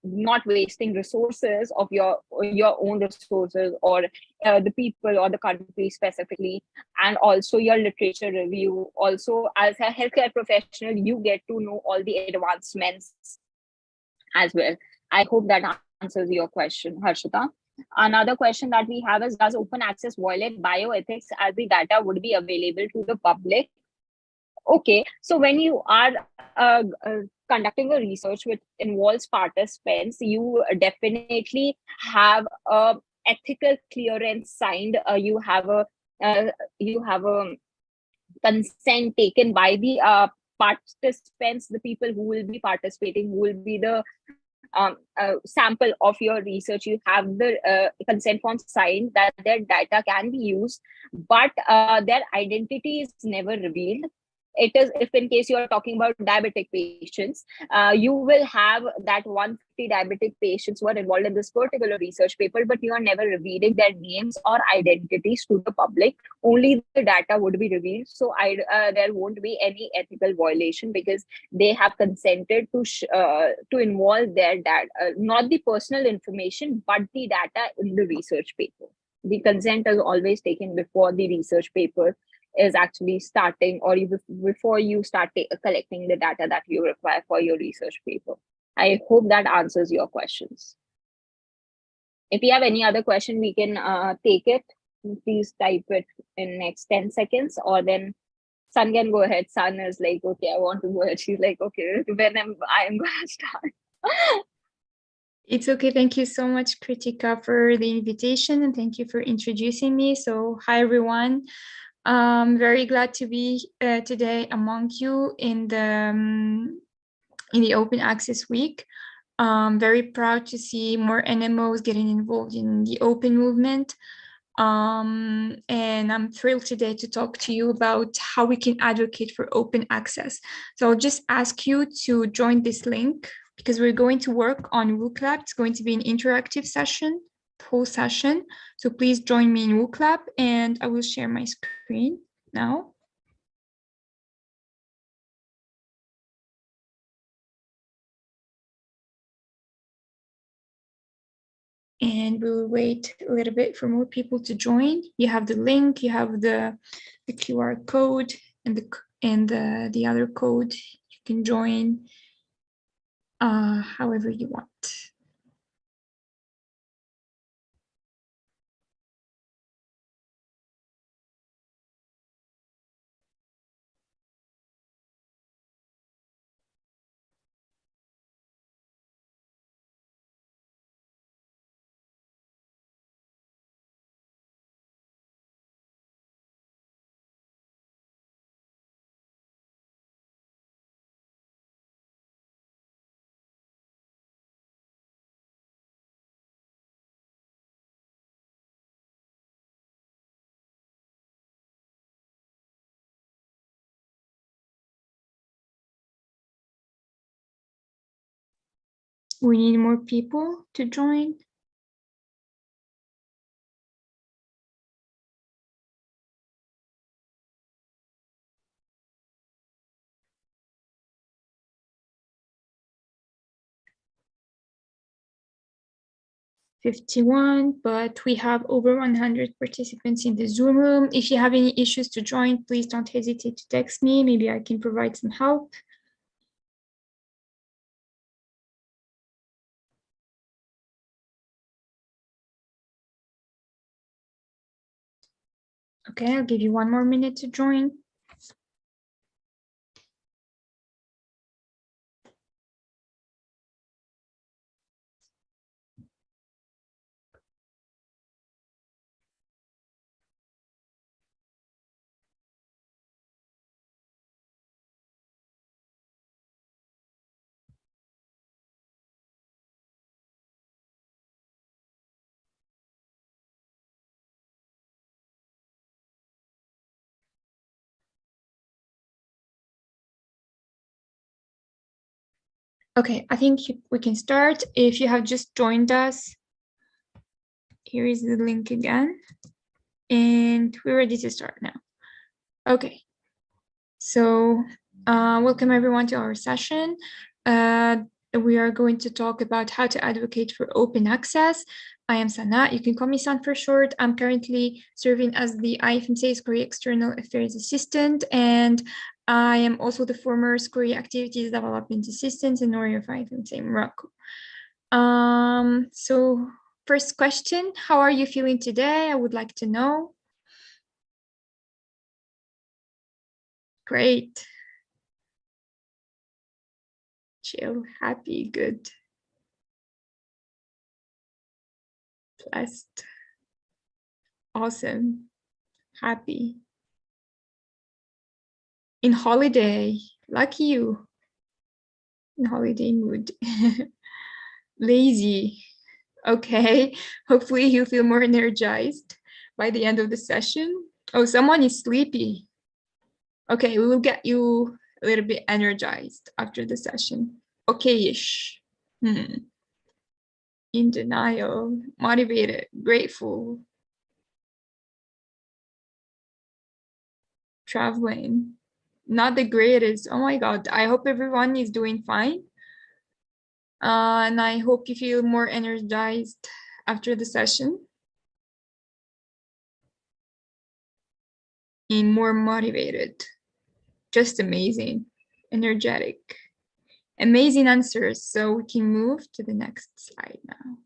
not wasting resources of your own resources or the people or the country specifically, and also your literature review. Also, as a healthcare professional, you get to know all the advancements as well. I hope that answers your question, Harshita. Another question that we have is, does open access violate bioethics as the data would be available to the public? Okay, so when you are conducting a research which involves participants, you definitely have a ethical clearance signed. You have a consent taken by the participants, the people who will be participating, who will be the sample of your research. You have the consent form signed that their data can be used, but their identity is never revealed. It is, if in case you are talking about diabetic patients, you will have that 150 diabetic patients who are involved in this particular research paper, but you are never revealing their names or identities to the public. Only the data would be revealed. So there won't be any ethical violation because they have consented to involve their data, not the personal information, but the data in the research paper. The consent is always taken before the research paper is actually starting, or before you start collecting the data that you require for your research paper. I hope that answers your questions. If you have any other question, we can take it. Please type it in next 10 seconds, or then Sun can go ahead. Sun is like, okay, I want to go ahead. She's like, okay, when I'm going to start. It's okay. Thank you so much, Kritika, for the invitation, and thank you for introducing me. So hi, everyone. Very glad to be today among you in the Open Access Week. Very proud to see more NMOs getting involved in the open movement. And I'm thrilled today to talk to you about how we can advocate for open access. So I'll just ask you to join this link because we're going to work on WooClap. It's going to be an interactive session, whole session. So please join me in WooClap, and I will share my screen now. And we'll wait a little bit for more people to join. You have the link, you have the QR code and the other code. You can join however you want. We need more people to join. 51, but we have over 100 participants in the Zoom room. If you have any issues to join, please don't hesitate to text me. Maybe I can provide some help. Okay, I'll give you 1 more minute to join. Okay, I think we can start. If you have just joined us, here is the link again, and we're ready to start now. Okay, so welcome everyone to our session. We are going to talk about how to advocate for open access. I am Sana, you can call me San for short. I'm currently serving as the IFMSA SCORI External Affairs Assistant, and I am also the former SCORI Activities Development Assistant in Nouri of IFMSA Morocco. So first question, how are you feeling today? I would like to know. Great. Chill, happy, good. Blessed. Awesome. Happy. In holiday, lucky you. In holiday mood. Lazy. Okay. Hopefully you feel more energized by the end of the session. Oh, someone is sleepy. Okay, we will get you a little bit energized after the session. Okay-ish. In denial, motivated, grateful. Traveling, not the greatest. Oh my God, I hope everyone is doing fine. And I hope you feel more energized after the session. And more motivated. Just amazing, energetic. Amazing answers. So we can move to the next slide now.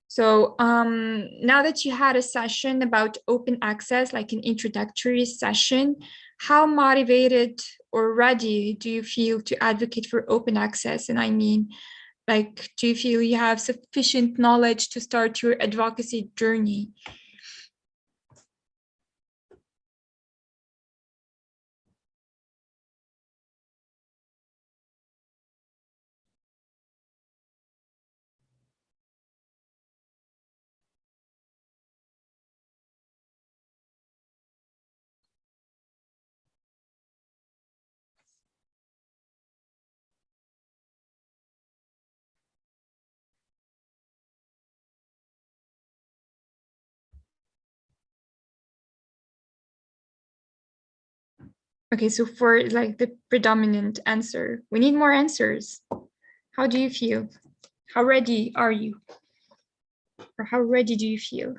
So now that you had a session about open access, like an introductory session, how motivated or ready do you feel to advocate for open access? And I mean, like, do you feel you have sufficient knowledge to start your advocacy journey? Okay, so for like the predominant answer, we need more answers. How do you feel? How ready are you? Or how ready do you feel?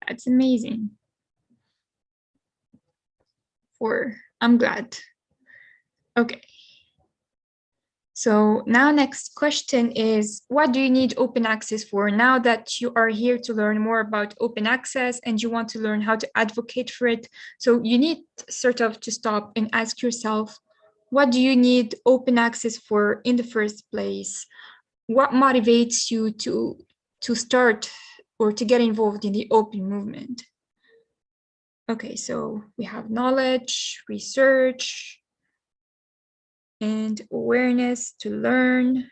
That's amazing. I'm glad. Okay. So now next question is, what do you need open access for? Now that you are here to learn more about open access and you want to learn how to advocate for it, so you need sort of to stop and ask yourself, what do you need open access for in the first place? What motivates you to start or to get involved in the open movement? Okay, so we have knowledge, research, and awareness to learn,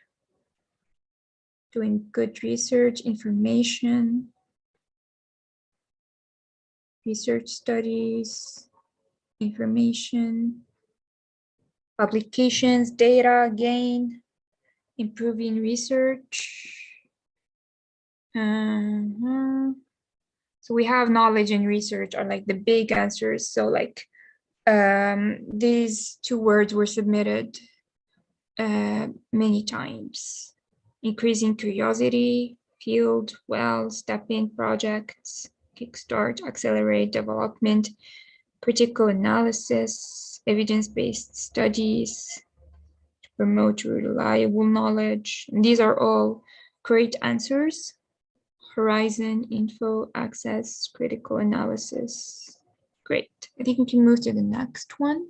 doing good research, information, research studies, information, publications, data, gain, improving research. So we have knowledge and research are like the big answers. So like these two words were submitted many times. Increasing curiosity, field, well, step-in projects, kickstart, accelerate development, critical analysis, evidence-based studies, promote reliable knowledge. And these are all great answers. Horizon, info, access, critical analysis. Great. I think we can move to the next one.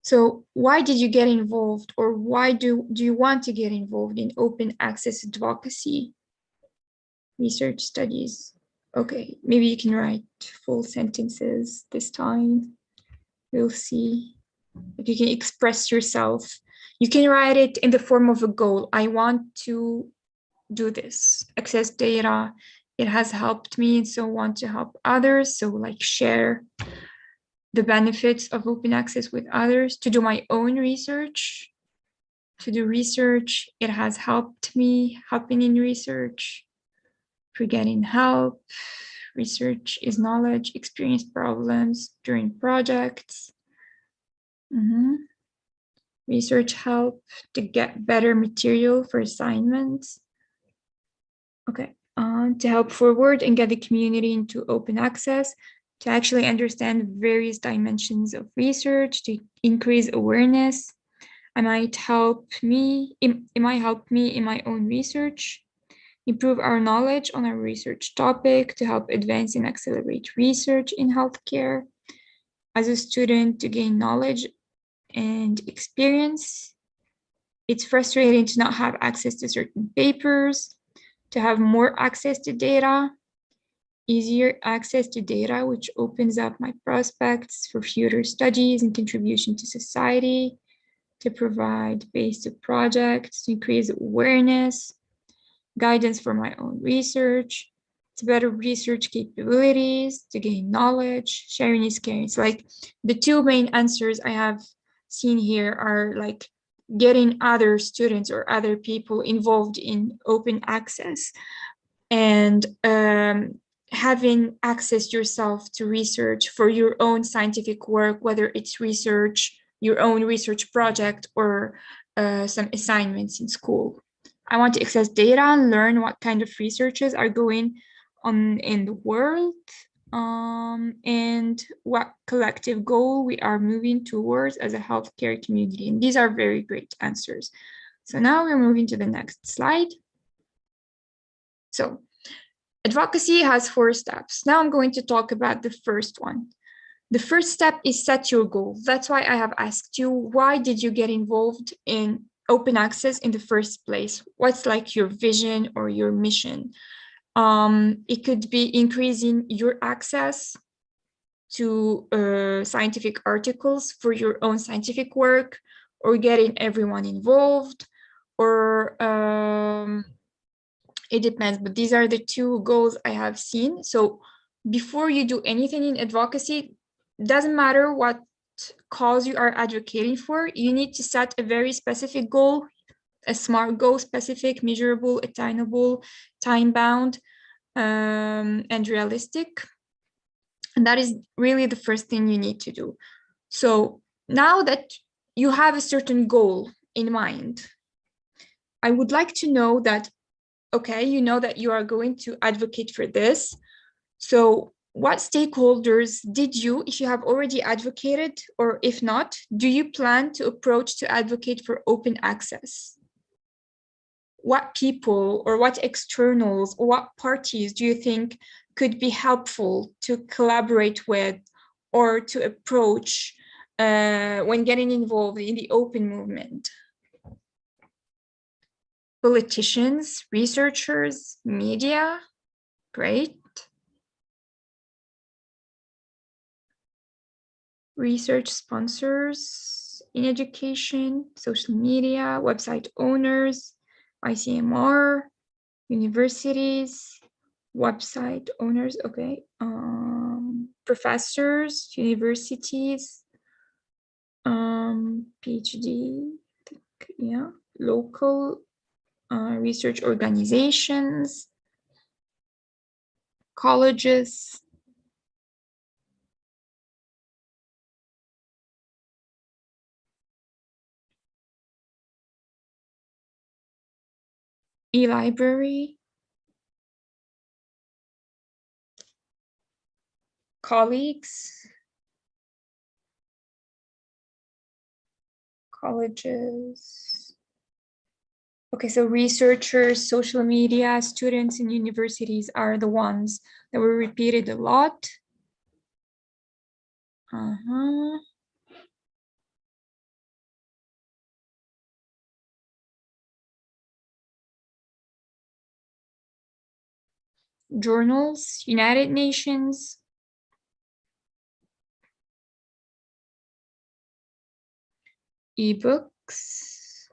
So why did you get involved, or why do you want to get involved in open access advocacy research studies? Okay, maybe you can write full sentences this time. We'll see if you can express yourself. You can write it in the form of a goal. I want to do this, access data. It has helped me, so want to help others. So like share the benefits of open access with others, to do my own research, to do research. It has helped me, helping in research, for getting help. Research is knowledge, experience problems during projects. Research help to get better material for assignments. Okay, to help forward and get the community into open access, to actually understand various dimensions of research, to increase awareness. It might help me in my own research, improve our knowledge on a research topic, to help advance and accelerate research in healthcare. As a student, to gain knowledge and experience. It's frustrating to not have access to certain papers, to have more access to data, easier access to data, which opens up my prospects for future studies and contribution to society, to provide basic projects, to increase awareness, guidance for my own research, to better research capabilities, to gain knowledge, sharing is caring. So like the two main answers I have seen here are like getting other students or other people involved in open access, and having access yourself to research for your own scientific work, whether it's research, your own research project, or some assignments in school. I want to access data and learn what kind of researches are going on in the world, and what collective goal we are moving towards as a healthcare community. And these are very great answers. So now we're moving to the next slide. So advocacy has 4 steps. Now I'm going to talk about the first one. The first step is set your goal. That's why I have asked you, why did you get involved in open access in the first place? What's like your vision or your mission? It could be increasing your access to scientific articles for your own scientific work, or getting everyone involved, or it depends, but these are the 2 goals I have seen. So before you do anything in advocacy, doesn't matter what cause you are advocating for, you need to set a very specific goal, a SMART goal, specific, measurable, attainable, time-bound, and realistic. And that is really the first thing you need to do. So now that you have a certain goal in mind, I would like to know that, okay, you know that you are going to advocate for this. So what stakeholders did you, if you have already advocated, or if not, do you plan to approach to advocate for open access? What people or what externals or what parties do you think could be helpful to collaborate with or to approach when getting involved in the open movement? Politicians, researchers, media, great. Research sponsors in education, social media, website owners, ICMR, universities, website owners, okay, professors, universities, PhD, yeah, local research organizations, colleges, e-library, colleagues, colleges. Okay, so researchers, social media, students, and universities are the ones that were repeated a lot. Journals, United Nations, ebooks.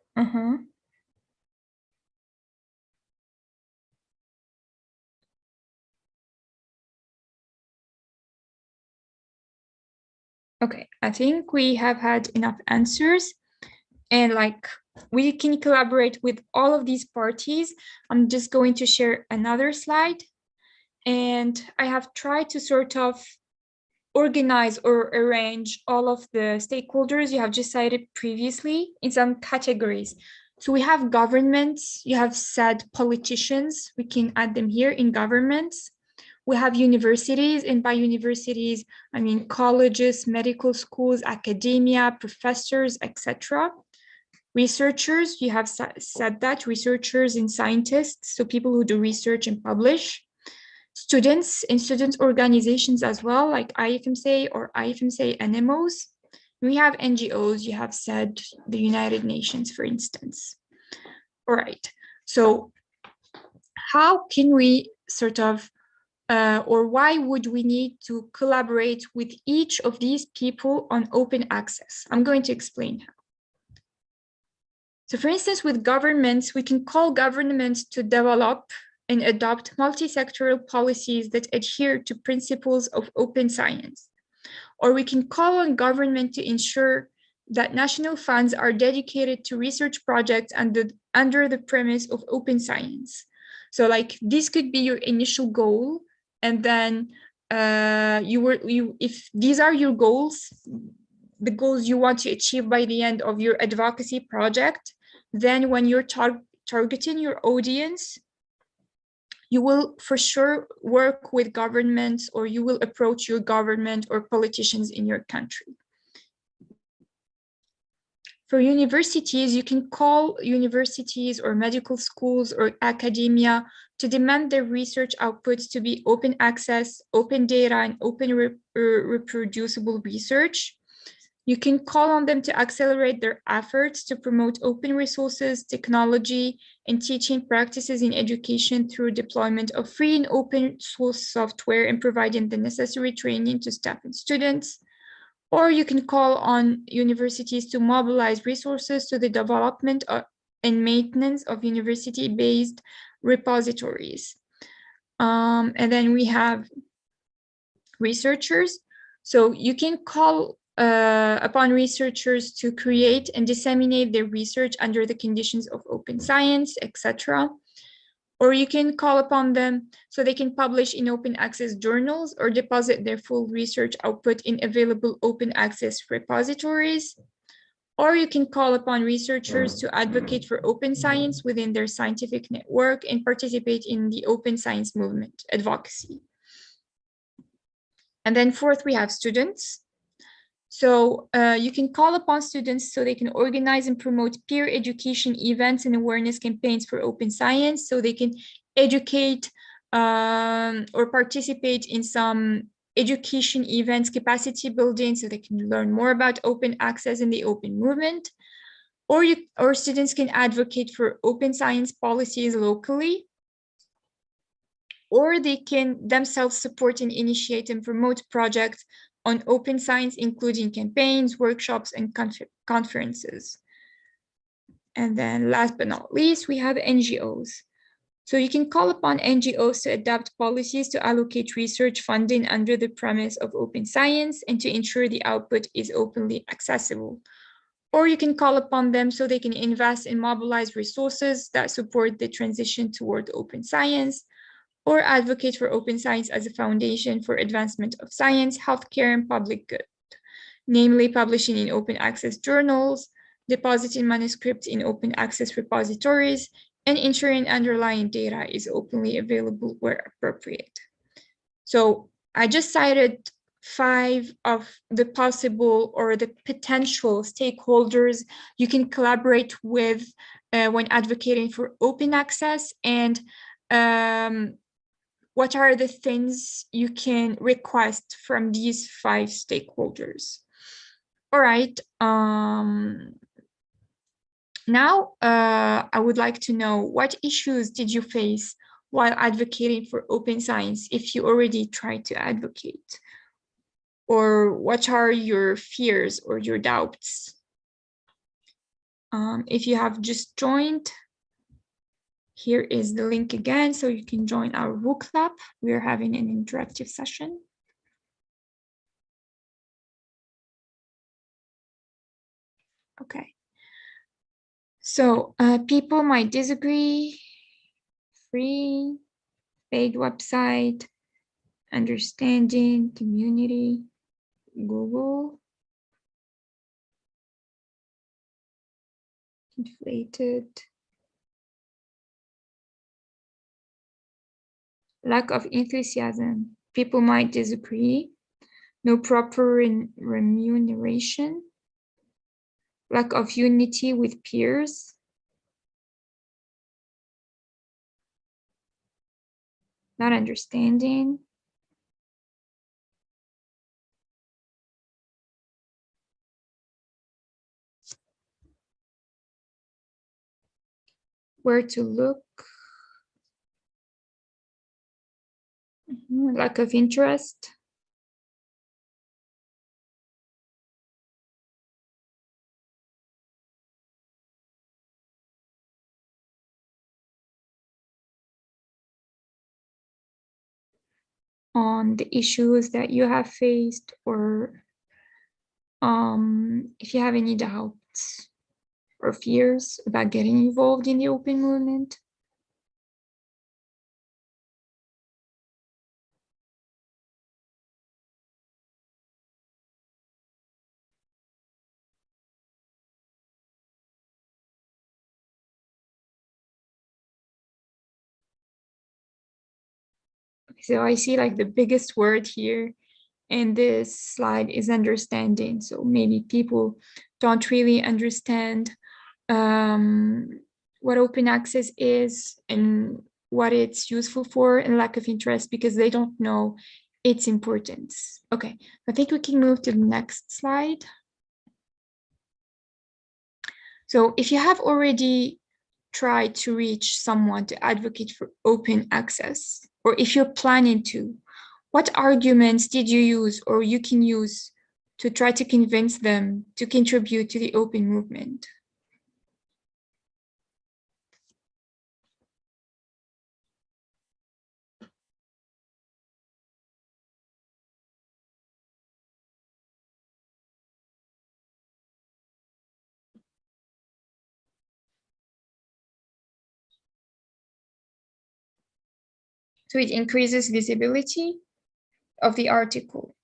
Okay, I think we have had enough answers, and like we can collaborate with all of these parties. I'm just going to share another slide, and I have tried to sort of organize or arrange all of the stakeholders you have just cited previously in some categories. So we have governments, you have said politicians, we can add them here in governments. We have universities, and by universities, I mean colleges, medical schools, academia, professors, etc. Researchers, you have said that, researchers and scientists, so people who do research and publish. Students and student organizations as well, like IFMSA or IFMSA NMOs. We have NGOs, you have said the United Nations, for instance. All right, so how can we sort of or why would we need to collaborate with each of these people on open access? I'm going to explain how. So for instance, with governments, we can call governments to develop and adopt multi-sectoral policies that adhere to principles of open science. Or we can call on government to ensure that national funds are dedicated to research projects under the premise of open science. So like this could be your initial goal, and then if these are your goals, the goals you want to achieve by the end of your advocacy project, then when you're targeting your audience, you will for sure work with governments, or you will approach your government or politicians in your country. For universities, you can call universities or medical schools or academia to demand their research outputs to be open access, open data, and open reproducible research. You can call on them to accelerate their efforts to promote open resources, technology, and teaching practices in education through deployment of free and open source software and providing the necessary training to staff and students. Or you can call on universities to mobilize resources to the development and maintenance of university-based repositories. And then we have researchers. So you can call upon researchers to create and disseminate their research under the conditions of open science, etc. Or you can call upon them so they can publish in open access journals or deposit their full research output in available open access repositories. Or you can call upon researchers to advocate for open science within their scientific network and participate in the open science movement advocacy. And then fourth, we have students. So you can call upon students so they can organize and promote peer education events and awareness campaigns for open science, so they can educate or participate in some education events, capacity building, so they can learn more about open access and the open movement. Or students can advocate for open science policies locally, or they can themselves support and initiate and promote projects on open science, including campaigns, workshops, and conferences. And then last but not least, we have NGOs. So you can call upon NGOs to adopt policies to allocate research funding under the premise of open science and to ensure the output is openly accessible. or you can call upon them so they can invest and mobilize resources that support the transition toward open science, or advocate for open science as a foundation for advancement of science, healthcare, and public good, namely publishing in open access journals, depositing manuscripts in open access repositories, and ensuring underlying data is openly available where appropriate. So I just cited 5 of the possible or the potential stakeholders you can collaborate with when advocating for open access, and what are the things you can request from these 5 stakeholders. All right. Now, I would like to know, what issues did you face while advocating for open science, if you already tried to advocate? Or what are your fears or your doubts? If you have just joined, here is the link again, so you can join our WOOC lab. We are having an interactive session. Okay. So people might disagree. Free, paid website, understanding, community, Google, inflated, lack of enthusiasm. People might disagree. No proper remuneration, lack of unity with peers, not understanding, where to look, lack of interest, on the issues that you have faced, or if you have any doubts or fears about getting involved in the open movement. So I see like the biggest word here in this slide is understanding. So maybe people don't really understand what open access is and what it's useful for, and lack of interest because they don't know its importance. Okay, I think we can move to the next slide. So if you have already tried to reach someone to advocate for open access, or if you're planning to, what arguments did you use or you can use to try to convince them to contribute to the open movement? So it increases visibility of the article.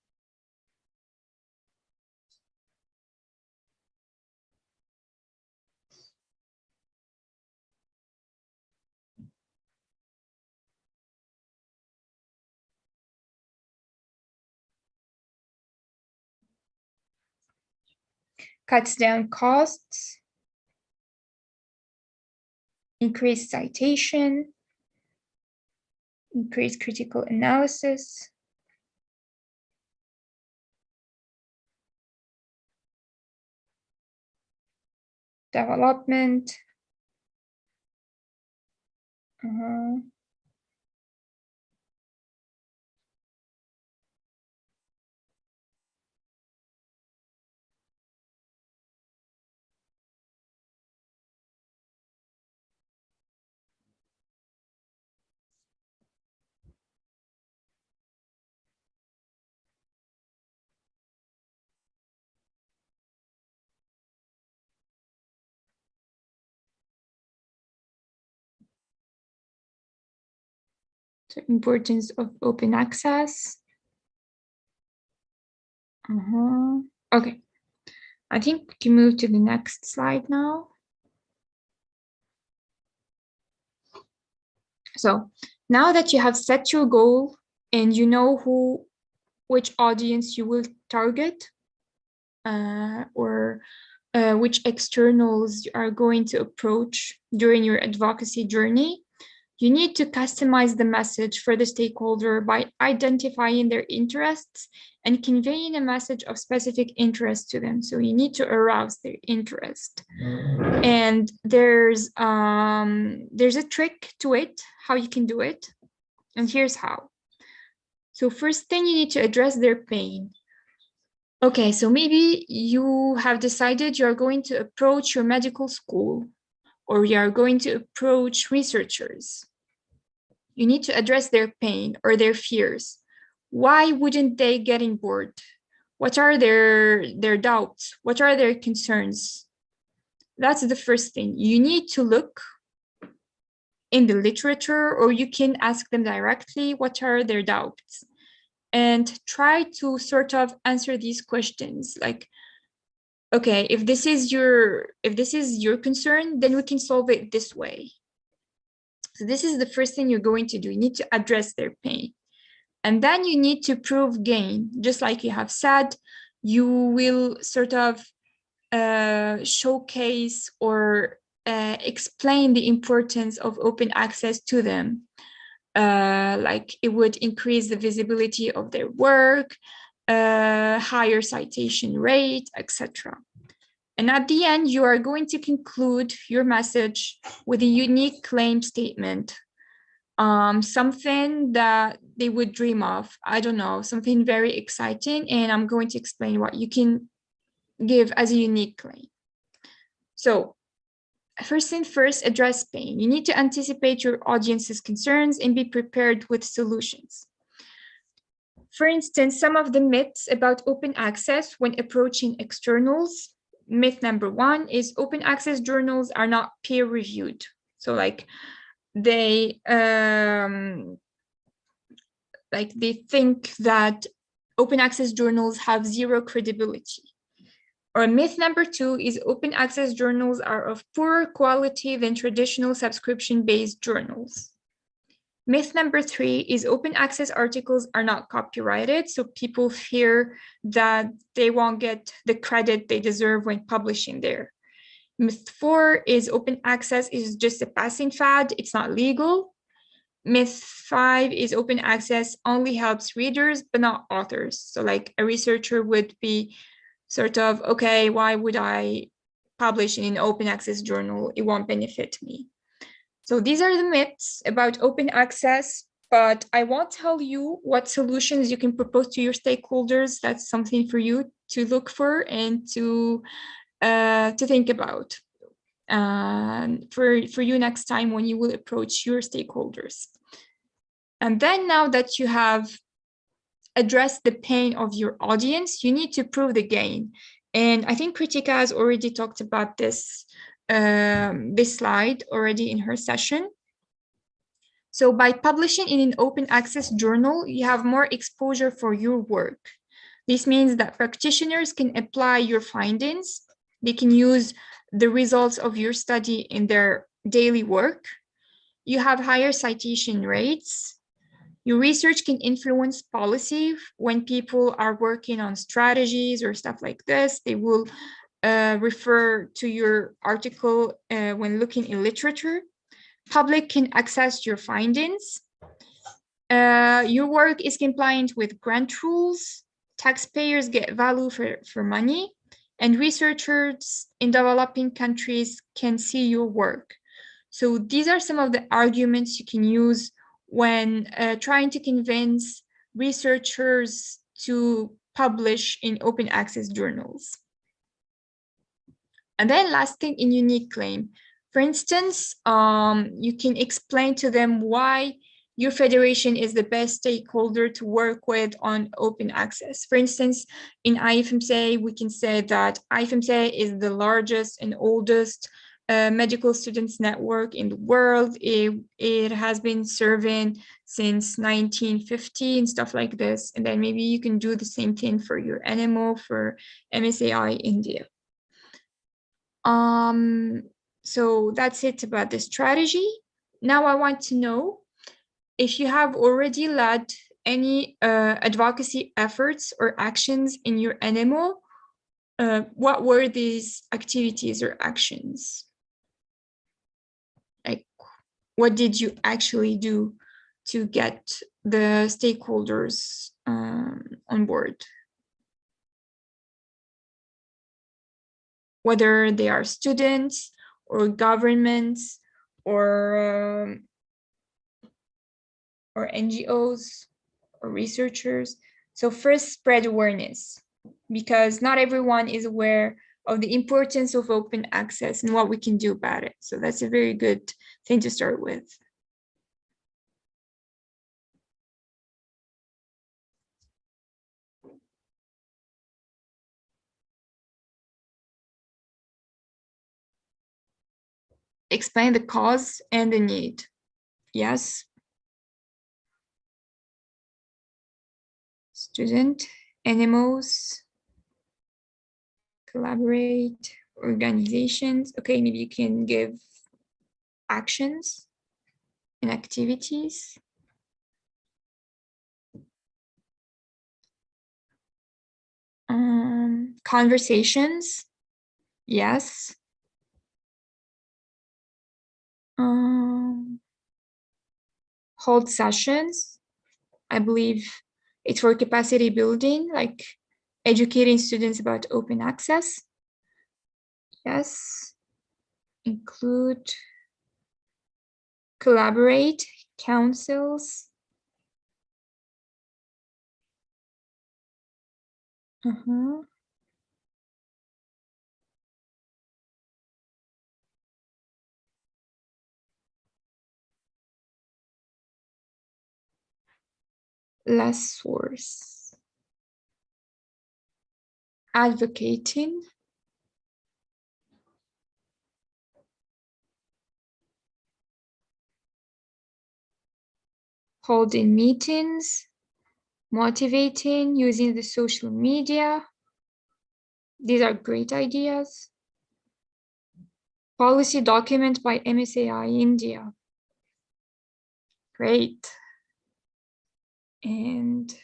Cuts down costs, increased citation, increased critical analysis, development, So importance of open access. Okay, I think we can move to the next slide now. So now that you have set your goal and you know which audience you will target, or which externals you are going to approach during your advocacy journey, you need to customize the message for the stakeholder by identifying their interests and conveying a message of specific interest to them. So you need to arouse their interest. And there's a trick to it, how you can do it. And here's how. So first thing, you need to address their pain. Okay, so maybe you have decided you're going to approach your medical school, or you are going to approach researchers. You need to address their pain or their fears. Why wouldn't they get on board? What are their doubts? What are their concerns? That's the first thing. You need to look in the literature, or you can ask them directly, what are their doubts? And try to sort of answer these questions like, okay, if this is your concern, then we can solve it this way. So this is the first thing you're going to do. You need to address their pain. And then you need to prove gain. Just like you have said, you will sort of showcase or explain the importance of open access to them. Like it would increase the visibility of their work, higher citation rate, etc. And at the end, you are going to conclude your message with a unique claim statement, something that they would dream of. I don't know, something very exciting. And I'm going to explain what you can give as a unique claim. So first thing first, address pain. You need to anticipate your audience's concerns and be prepared with solutions. For instance, some of the myths about open access when approaching externals. Myth number one is open access journals are not peer reviewed. So like they think that open access journals have zero credibility. Or myth number two is open access journals are of poorer quality than traditional subscription-based journals. Myth number three is open access articles are not copyrighted, so people fear that they won't get the credit they deserve when publishing there. Myth four is open access is just a passing fad, it's not legal. Myth five is open access only helps readers, but not authors. So like a researcher would be sort of, okay, why would I publish in an open access journal? It won't benefit me. So these are the myths about open access, but I won't tell you what solutions you can propose to your stakeholders. That's something for you to look for and to think about for you next time when you will approach your stakeholders. And then now that you have addressed the pain of your audience, you need to prove the gain. And I think Kritika has already talked about this slide already in her session. So by publishing in an open access journal, you have more exposure for your work. This means that practitioners can apply your findings. They can use the results of your study in their daily work. You have higher citation rates. Your research can influence policy. When people are working on strategies or stuff like this, they will refer to your article when looking in literature. Public can access your findings. Your work is compliant with grant rules. Taxpayers get value for money. And researchers in developing countries can see your work. So these are some of the arguments you can use when trying to convince researchers to publish in open access journals. And then last thing, in unique claim. For instance, you can explain to them why your federation is the best stakeholder to work with on open access. For instance, in IFMSA, we can say that IFMSA is the largest and oldest medical students network in the world. It has been serving since 1950 and stuff like this. And then maybe you can do the same thing for your NMO for MSAI India. So that's it about the strategy. Now I want to know if you have already led any advocacy efforts or actions in your NMO. What were these activities or actions? Like, what did you actually do to get the stakeholders on board? Whether they are students or governments or NGOs or researchers. So first, spread awareness, because not everyone is aware of the importance of open access and what we can do about it. So that's a very good thing to start with. Explain the cause and the need. Yes. Student, NMOs, collaborate, organizations. Okay, maybe you can give actions and activities. Conversations. Yes. Hold sessions. I believe it's for capacity building, like educating students about open access. Yes. Include, collaborate, councils. Last source. Advocating. Holding meetings. Motivating, using the social media. These are great ideas. Policy document by MSAI India. Great. And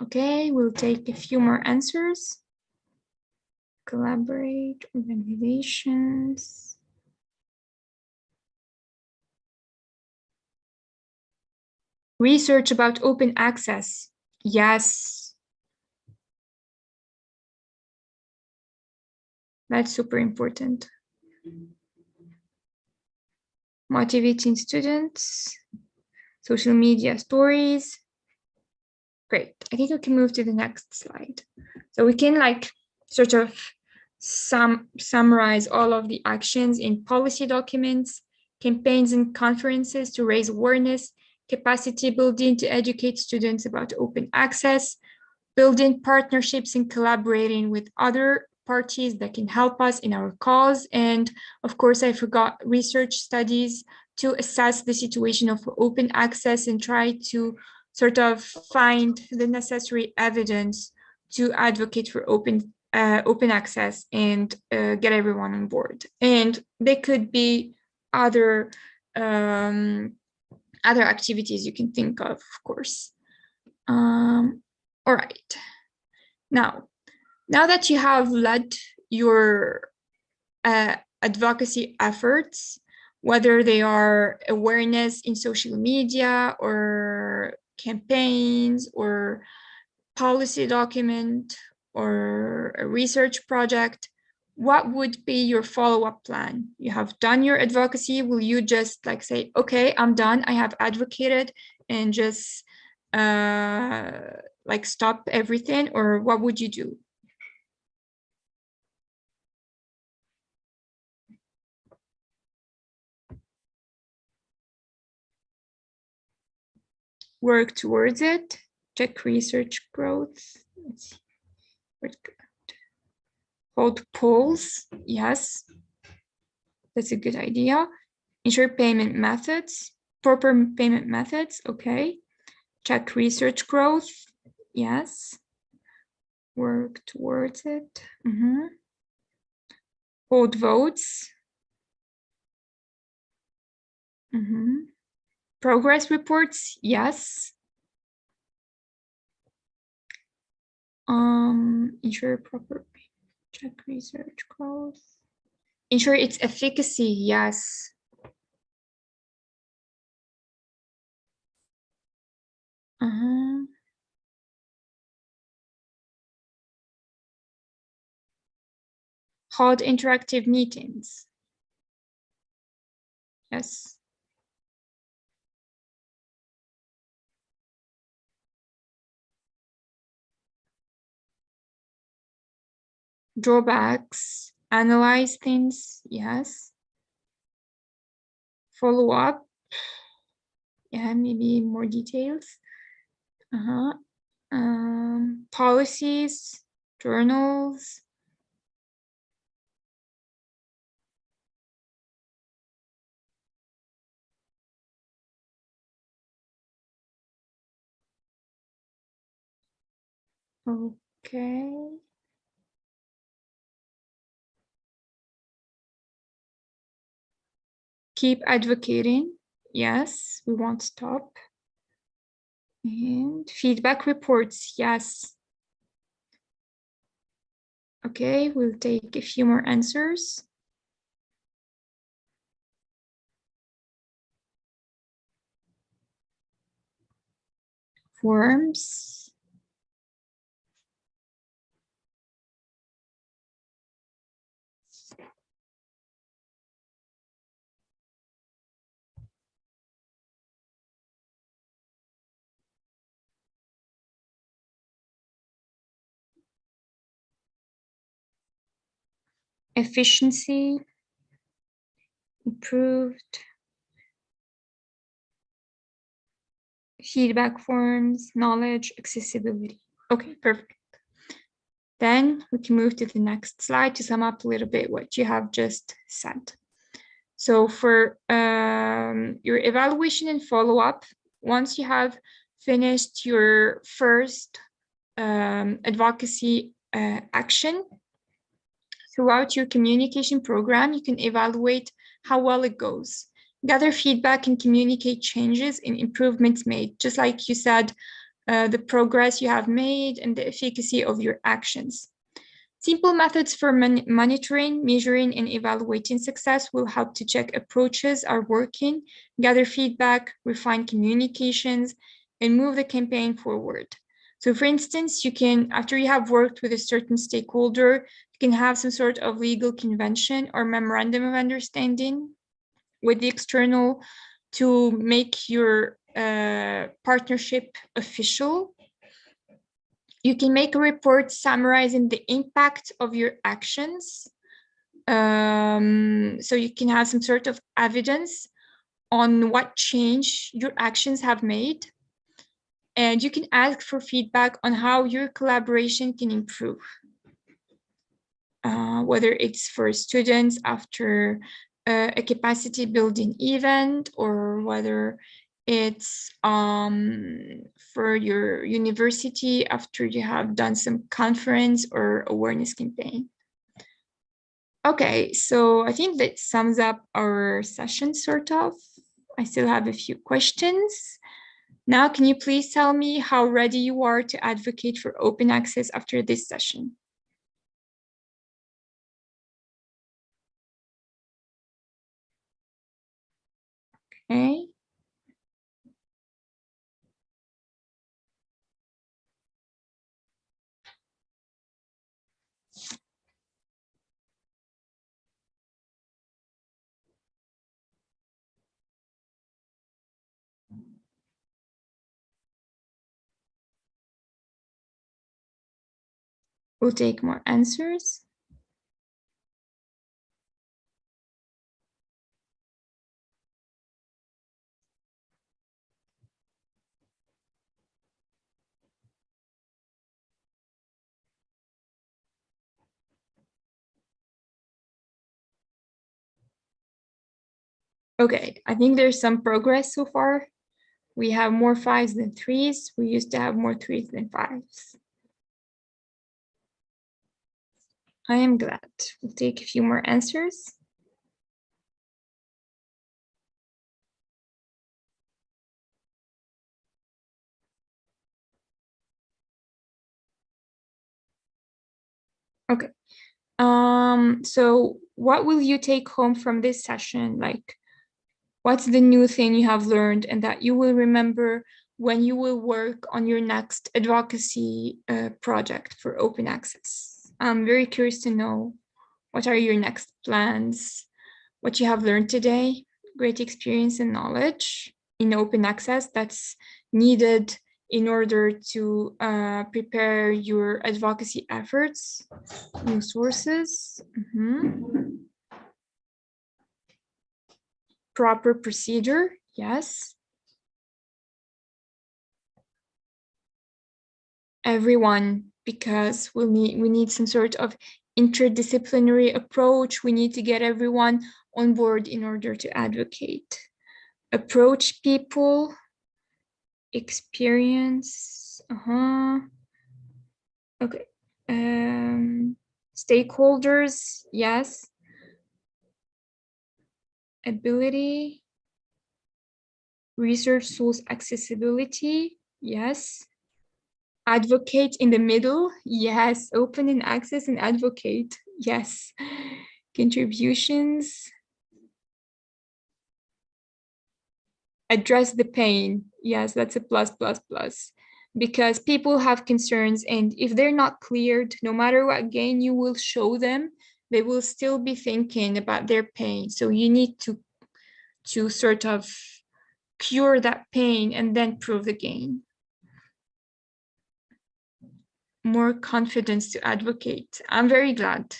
okay, we'll take a few more answers. Collaborate, organizations. Research about open access. Yes. That's super important. Motivating students. Social media stories. Great. I think we can move to the next slide. So we can like sort of summarize all of the actions in policy documents, campaigns and conferences to raise awareness, capacity building to educate students about open access, building partnerships and collaborating with other parties that can help us in our cause. And of course, I forgot research studies to assess the situation of open access and try to sort of find the necessary evidence to advocate for open access and get everyone on board. And there could be other activities you can think of course. All right. Now that you have led your advocacy efforts, whether they are awareness in social media or campaigns or policy document or a research project, what would be your follow-up plan? You have done your advocacy. Will you just like say, okay, I'm done, I have advocated, and just like stop everything, or what would you do? Work towards it. check research growth. Let's see. Hold polls, yes, that's a good idea. Ensure payment methods, proper payment methods, okay. Check research growth, yes. Work towards it. Hold votes. Progress reports, yes. Ensure proper check research growth. Ensure its efficacy, yes. Hold interactive meetings. Yes. Drawbacks, analyze things, yes. Follow up, yeah, maybe more details. Policies, journals. Okay. Keep advocating. Yes, we won't stop. And feedback reports, yes. Okay, we'll take a few more answers. Forms. Efficiency, improved. Feedback forms, knowledge, accessibility. Okay, perfect. Then we can move to the next slide to sum up a little bit what you have just said. So for your evaluation and follow-up, once you have finished your first advocacy action, throughout your communication program, you can evaluate how well it goes. Gather feedback and communicate changes and improvements made, just like you said, the progress you have made and the efficacy of your actions. Simple methods for monitoring, measuring, and evaluating success will help to check approaches are working, gather feedback, refine communications, and move the campaign forward. So for instance, you can, after you have worked with a certain stakeholder, you can have some sort of legal convention or memorandum of understanding with the external to make your partnership official. You can make a report summarizing the impact of your actions. So you can have some sort of evidence on what change your actions have made. And you can ask for feedback on how your collaboration can improve. Whether it's for students after a capacity building event, or whether it's for your university after you have done some conference or awareness campaign. Okay, so I think that sums up our session, sort of. I still have a few questions. Now, can you please tell me how ready you are to advocate for open access after this session? Okay. We'll take more answers. Okay, I think there's some progress so far. We have more 5s than 3s. We used to have more 3s than 5s. I am glad. We'll take a few more answers. Okay. So what will you take home from this session? Like, what's the new thing you have learned and that you will remember when you will work on your next advocacy project for open access? I'm very curious to know what are your next plans, what you have learned today, great experience and knowledge in open access that's needed in order to prepare your advocacy efforts, new sources. Proper procedure, yes. Everyone, because we need some sort of interdisciplinary approach. We need to get everyone on board in order to advocate. Approach people, experience, okay. Stakeholders, yes. Ability, research source accessibility, yes. Advocate in the middle, yes. Open and access and advocate, yes. Contributions. Address the pain, yes, that's a plus. Because people have concerns, and if they're not cleared, no matter what gain you will show them, they will still be thinking about their pain. So you need to sort of cure that pain and then prove the gain. More confidence to advocate. I'm very glad.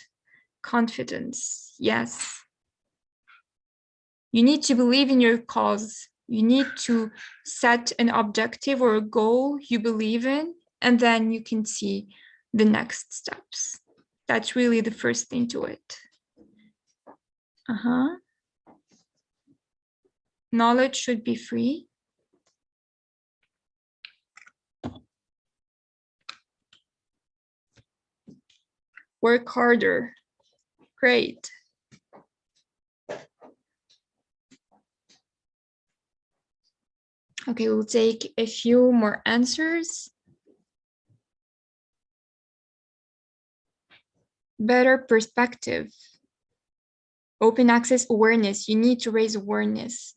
Confidence, yes. You need to believe in your cause. You need to set an objective or a goal you believe in, and then you can see the next steps. That's really the first thing to it. Knowledge should be free. Work harder. Great. Okay, we'll take a few more answers. Better perspective. Open access awareness. You need to raise awareness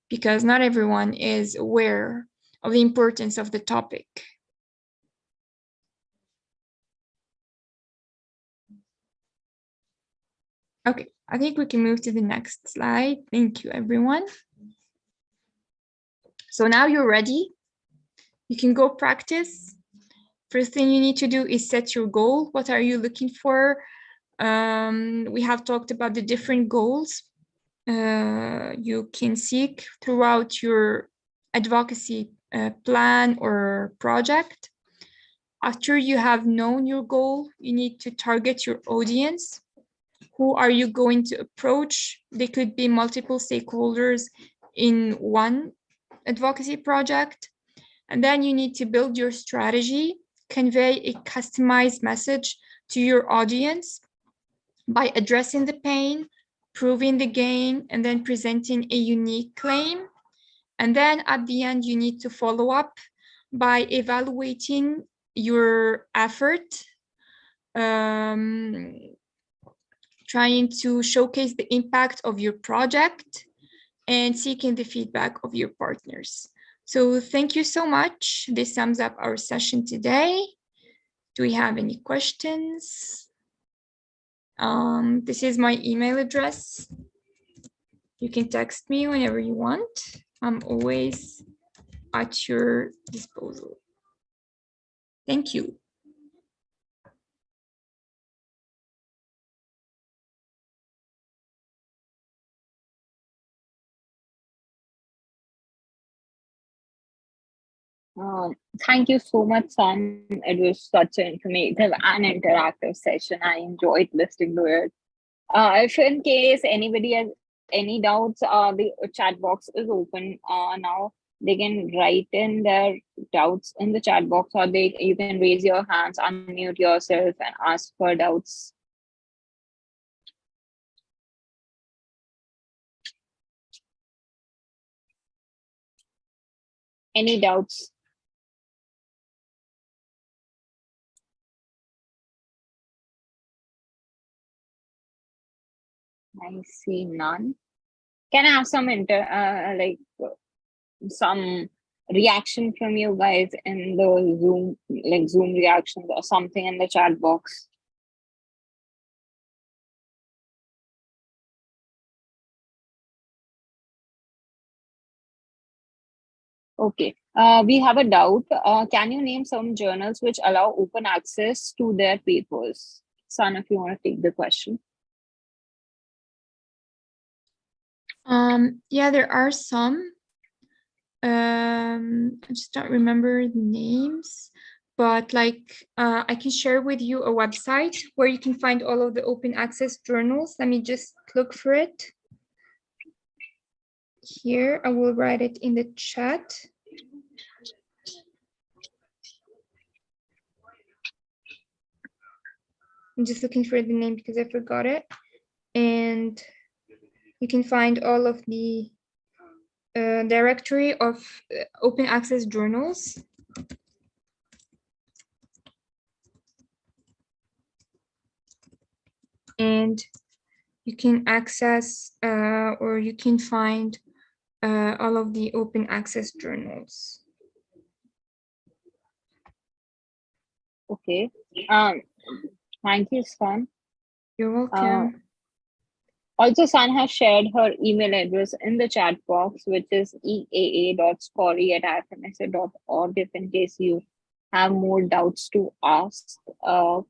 because not everyone is aware of the importance of the topic. Okay, I think we can move to the next slide. Thank you, everyone. So now you're ready. You can go practice. First thing you need to do is set your goal. What are you looking for? We have talked about the different goals you can seek throughout your advocacy plan or project. After you have known your goal, you need to target your audience. Who are you going to approach? They could be multiple stakeholders in one advocacy project. And then you need to build your strategy, convey a customized message to your audience by addressing the pain, proving the gain, and then presenting a unique claim. And then at the end, you need to follow up by evaluating your effort, trying to showcase the impact of your project and seeking the feedback of your partners. So thank you so much. This sums up our session today. Do we have any questions? This is my email address. You can text me whenever you want. I'm always at your disposal. Thank you. Thank you so much, Sam. It was such an informative and interactive session. I enjoyed listening to it. If in case anybody has any doubts, the chat box is open now. They can write in their doubts in the chat box, or you can raise your hands, unmute yourself, and ask for doubts. Any doubts? I see none. Can I have some some reaction from you guys in the Zoom reactions or something in the chat box? Okay, we have a doubt. Can you name some journals which allow open access to their papers? Sun, if you want to take the question. Yeah, there are some. I just don't remember the names, but like I can share with you a website where you can find all of the open access journals. Let me just look for it. Here, I will write it in the chat. I'm just looking for the name because I forgot it. And you can find all of the directory of open access journals. And you can access or you can find all of the open access journals. Okay. Thank you, Sun. You're welcome. Also, Sun has shared her email address in the chat box, which is eaa.scory@ifmsa.org. If in case you have more doubts to ask,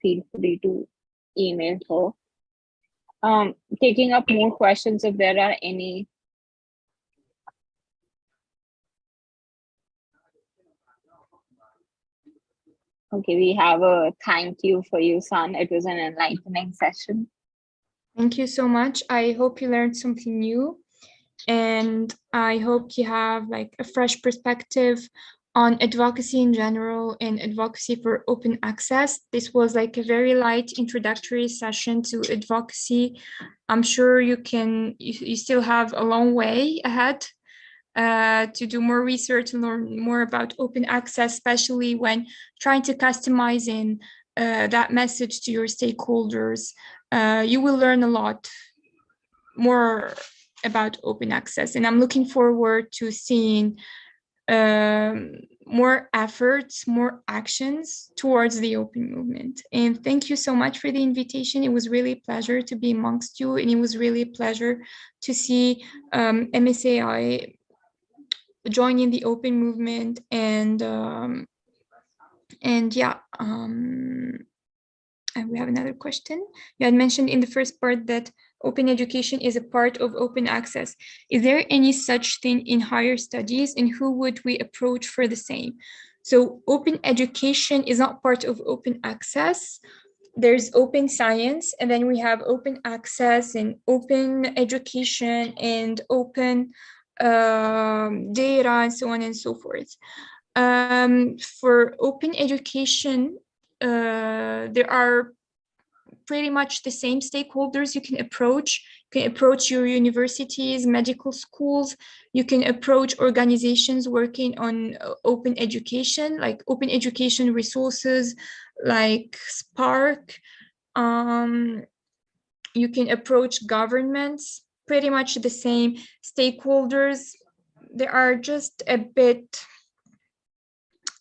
feel free to email her. Taking up more questions if there are any. Okay, we have a thank you for you, Sun. It was an enlightening session. Thank you so much. I hope you learned something new, and I hope you have like a fresh perspective on advocacy in general and advocacy for open access. This was like a very light introductory session to advocacy. I'm sure you still have a long way ahead to do more research and learn more about open access, especially when trying to customize in that message to your stakeholders. You will learn a lot more about open access, and I'm looking forward to seeing more efforts, more actions towards the open movement. And thank you so much for the invitation. It was really a pleasure to be amongst you, and it was really a pleasure to see MSAI joining the open movement. And yeah, and we have another question. You had mentioned in the first part that open education is a part of open access. Is there any such thing in higher studies, and who would we approach for the same? So open education is not part of open access. There's open science, and then we have open access and open education and open data and so on and so forth. For open education, there are pretty much the same stakeholders you can approach. You can approach your universities, medical schools. You can approach organizations working on open education, like open education resources, like Spark. You can approach governments, pretty much the same stakeholders. There are just a bit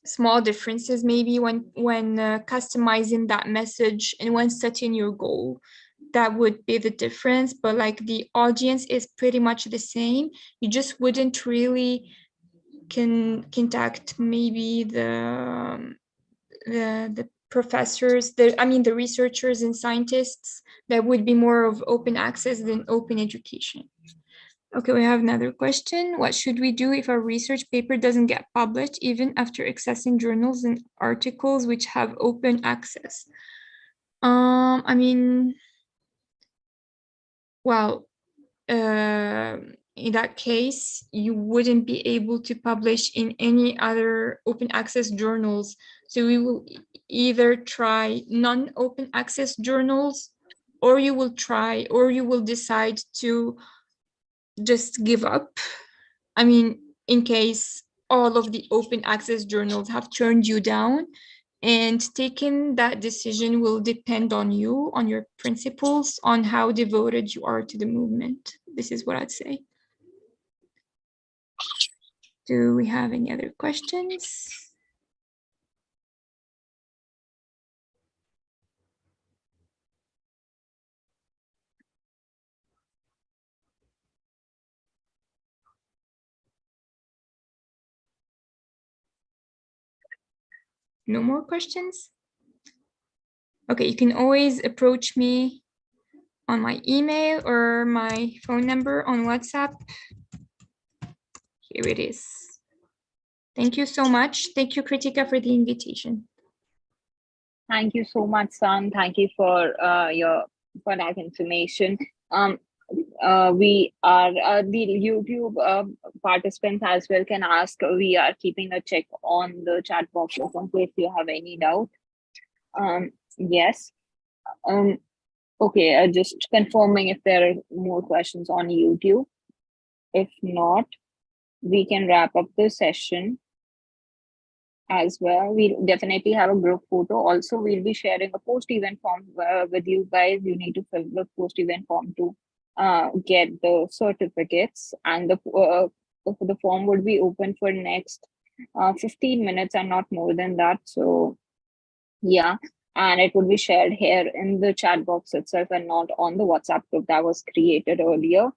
small differences maybe when customizing that message and when setting your goal. That would be the difference, but like the audience is pretty much the same. You just wouldn't really contact maybe the professors, the researchers and scientists. That would be more of open access than open education. Okay, we have another question. What should we do if our research paper doesn't get published even after accessing journals and articles which have open access? Well, in that case, you wouldn't be able to publish in any other open access journals. So we will either try non-open access journals, or you will decide to just give up. I mean, in case all of the open access journals have turned you down, and taking that decision will depend on you, on your principles, on how devoted you are to the movement. This is what I'd say. Do we have any other questions? No more questions? Okay, you can always approach me on my email or my phone number on WhatsApp. Here it is. Thank you so much. Thank you, Kritika, for the invitation. Thank you so much, San. Thank you for that information. We are the YouTube participants as well can ask. We are keeping a check on the chat box in case you have any doubt. Yes. Okay, just confirming if there are more questions on YouTube. If not, we can wrap up the session as well. We'll definitely have a group photo. Also, we'll be sharing a post-event form with you guys. You need to fill the post-event form to get the certificates, and the form would be open for next 15 minutes and not more than that. So yeah, and it would be shared here in the chat box itself and not on the WhatsApp group that was created earlier.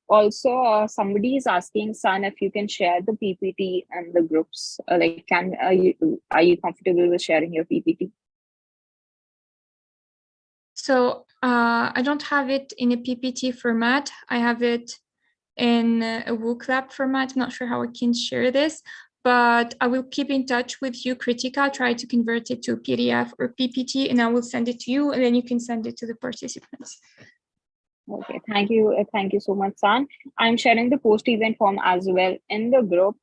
Also, somebody is asking, San, if you can share the PPT and the groups. Are you comfortable with sharing your PPT? So I don't have it in a PPT format. I have it in a WooClap format. I'm not sure how I can share this, but I will keep in touch with you, Kritika. I'll try to convert it to PDF or PPT, and I will send it to you, and then you can send it to the participants. Okay, thank you so much, San. I'm sharing the post-event form as well in the group.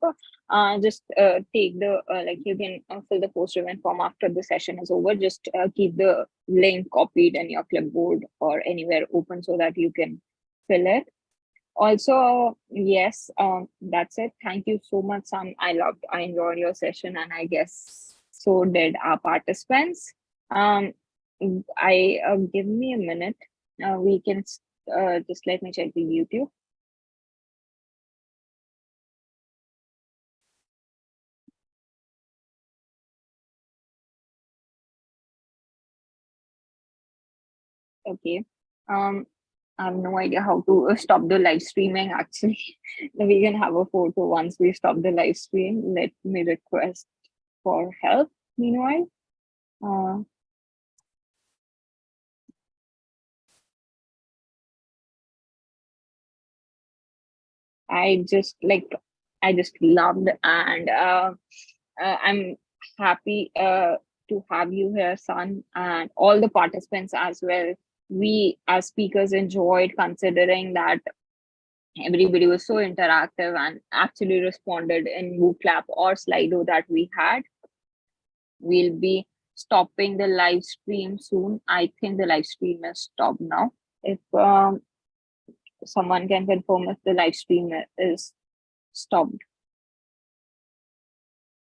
Just take the you can fill the post-event form after the session is over. Just keep the link copied in your clipboard or anywhere open so that you can fill it. Also, yes, that's it. Thank you so much, San. I enjoyed your session, and I guess so did our participants. Give me a minute. We can. Just let me check the YouTube. Okay. I have no idea how to stop the live streaming actually. We can have a photo once we stop the live stream. Let me request for help meanwhile. I just loved, and I'm happy to have you here, San, and all the participants as well. We as speakers enjoyed, considering that everybody was so interactive and actually responded in WooClap or Slido that we had. We'll be stopping the live stream soon. I think the live stream is stopped now. If someone can confirm if the live stream is stopped.